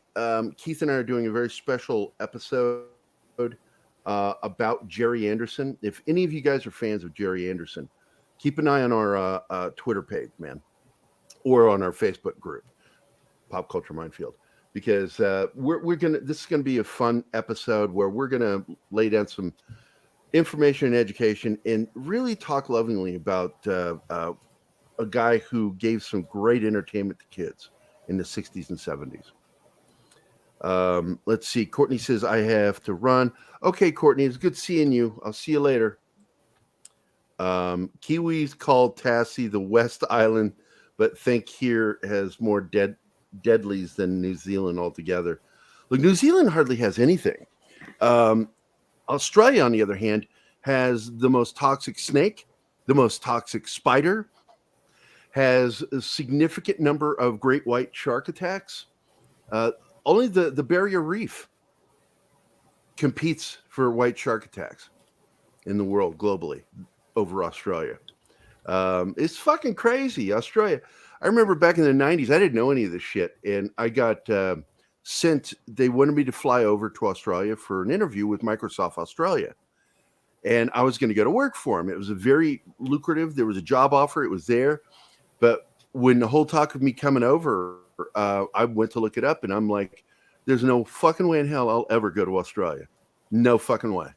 Keith and I are doing a very special episode about Gerry Anderson. If any of you guys are fans of Gerry Anderson, keep an eye on our Twitter page, man, or on our Facebook group, Pop Culture Minefield, because we're gonna. This is gonna be a fun episode where we're gonna lay down some information and education and really talk lovingly about a guy who gave some great entertainment to kids in the 60s and 70s. Let's see. Courtney says, I have to run. Okay, Courtney, it's good seeing you. I'll see you later. Kiwis called Tassie the West Island, but think here has more deadlies than New Zealand altogether. Look, New Zealand hardly has anything. Australia, on the other hand, has the most toxic snake, the most toxic spider, has a significant number of great white shark attacks. Only the Barrier Reef competes for white shark attacks in the world globally over Australia. It's fucking crazy, Australia. I remember back in the 90s, I didn't know any of this shit, and I got sent. They wanted me to fly over to Australia for an interview with Microsoft Australia, and I was going to go to work for them. It was a very lucrative. There was a job offer. It was there, but when the whole talk of me coming over, I went to look it up, and I'm like, there's no fucking way in hell I'll ever go to Australia. No fucking way.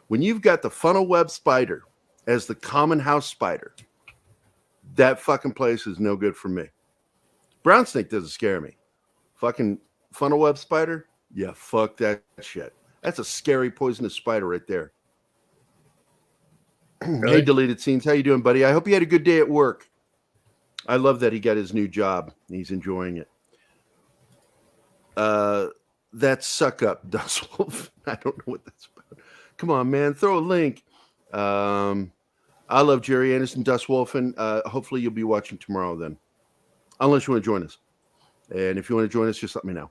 When you've got the funnel web spider as the common house spider, that fucking place is no good for me. Brown snake doesn't scare me. Fucking funnel web spider? Yeah, fuck that shit. That's a scary poisonous spider right there. Really? Hey, deleted scenes. How you doing, buddy? I hope you had a good day at work. I love that he got his new job. He's enjoying it. That suck up, Dustwolf. I don't know what that's about. Come on, man. Throw a link. I love Gerry Anderson, Dustwolf, and hopefully you'll be watching tomorrow then. Unless you want to join us. And if you want to join us, just let me know.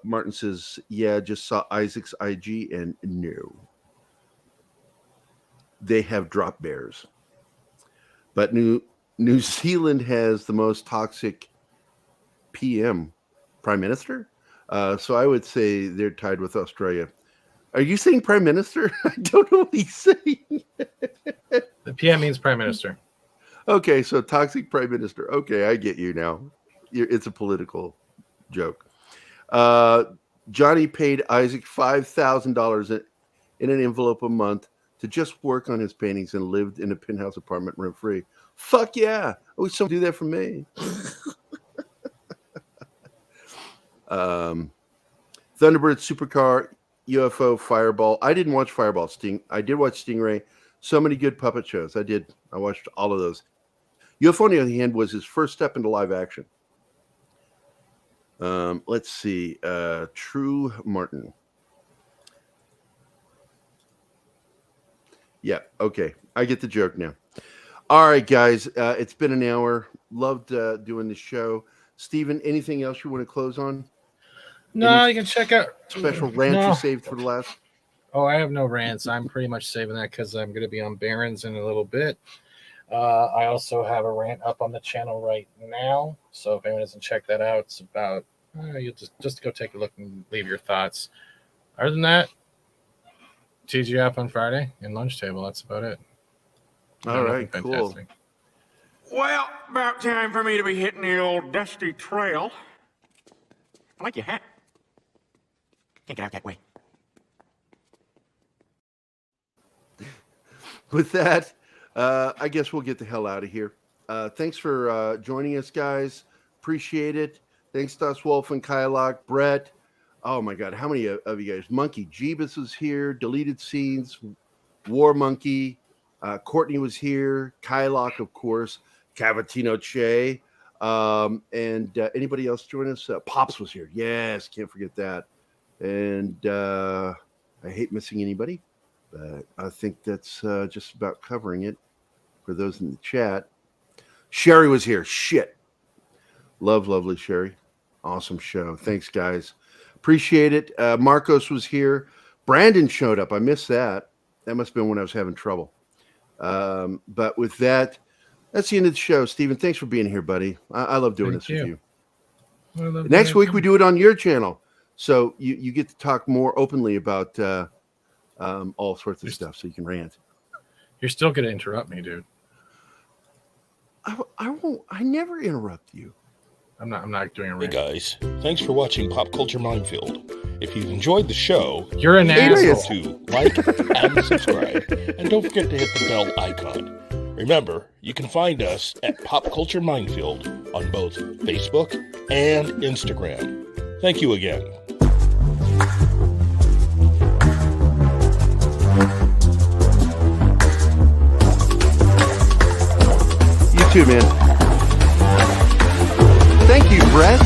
Martin says, yeah, just saw Isaac's IG, and no. They have drop bears. But New Zealand has the most toxic Prime Minister. So I would say they're tied with Australia. Are you saying Prime Minister? I don't know what he's saying. The PM means Prime Minister. Okay, so toxic Prime Minister. Okay, I get you now. It's a political joke. Johnny paid Isaac $5,000 in an envelope a month to just work on his paintings and lived in a penthouse apartment rent free. Fuck yeah. I wish someone would do that for me. Thunderbird, Supercar, UFO, Fireball. I didn't watch Fireball. I did watch Stingray. So many good puppet shows. I watched all of those. UFO, on the other hand, was his first step into live action. Let's see. True Martin. Yeah, okay. I get the joke now. All right, guys. It's been an hour. Loved doing the show. Steven, anything else you want to close on? No, you can check out special rant you saved for the last. Oh, I have no rants. I'm pretty much saving that because I'm going to be on Barron's in a little bit. I also have a rant up on the channel right now. So if anyone doesn't check that out, it's about you'll just go take a look and leave your thoughts. Other than that, TGF on Friday and lunch table. That's about it. All right, cool. Well, about time for me to be hitting the old dusty trail. I like your hat. Can't get out that way. With that, I guess we'll get the hell out of here. Thanks for joining us, guys. Appreciate it. Thanks, Dustwolf and Kylock, Brett. Oh my God, how many of you guys? Monkey Jeebus was here. Deleted Scenes, War Monkey. Courtney was here. Kylock, of course. Cavatino Che. And anybody else join us? Pops was here. Yes, can't forget that. And I hate missing anybody, but I think that's just about covering it for those in the chat. Sherry was here. Shit. Lovely Sherry. Awesome show. Thanks, guys. Appreciate it. Marcos was here. Brandon showed up. I missed that. That must have been when I was having trouble. But with that, that's the end of the show. Steven, thanks for being here, buddy. I love doing this with you. Next week, we do it on your channel. So you get to talk more openly about all sorts of stuff, so you can rant. You're still going to interrupt me, dude. I won't. I never interrupt you. I'm not doing a rant. Hey, guys. Thanks for watching Pop Culture Minefield. If you've enjoyed the show, you're an asshole. To like and subscribe. And don't forget to hit the bell icon. Remember, you can find us at Pop Culture Minefield on both Facebook and Instagram. Thank you again. You too, man. Thank you, Brett.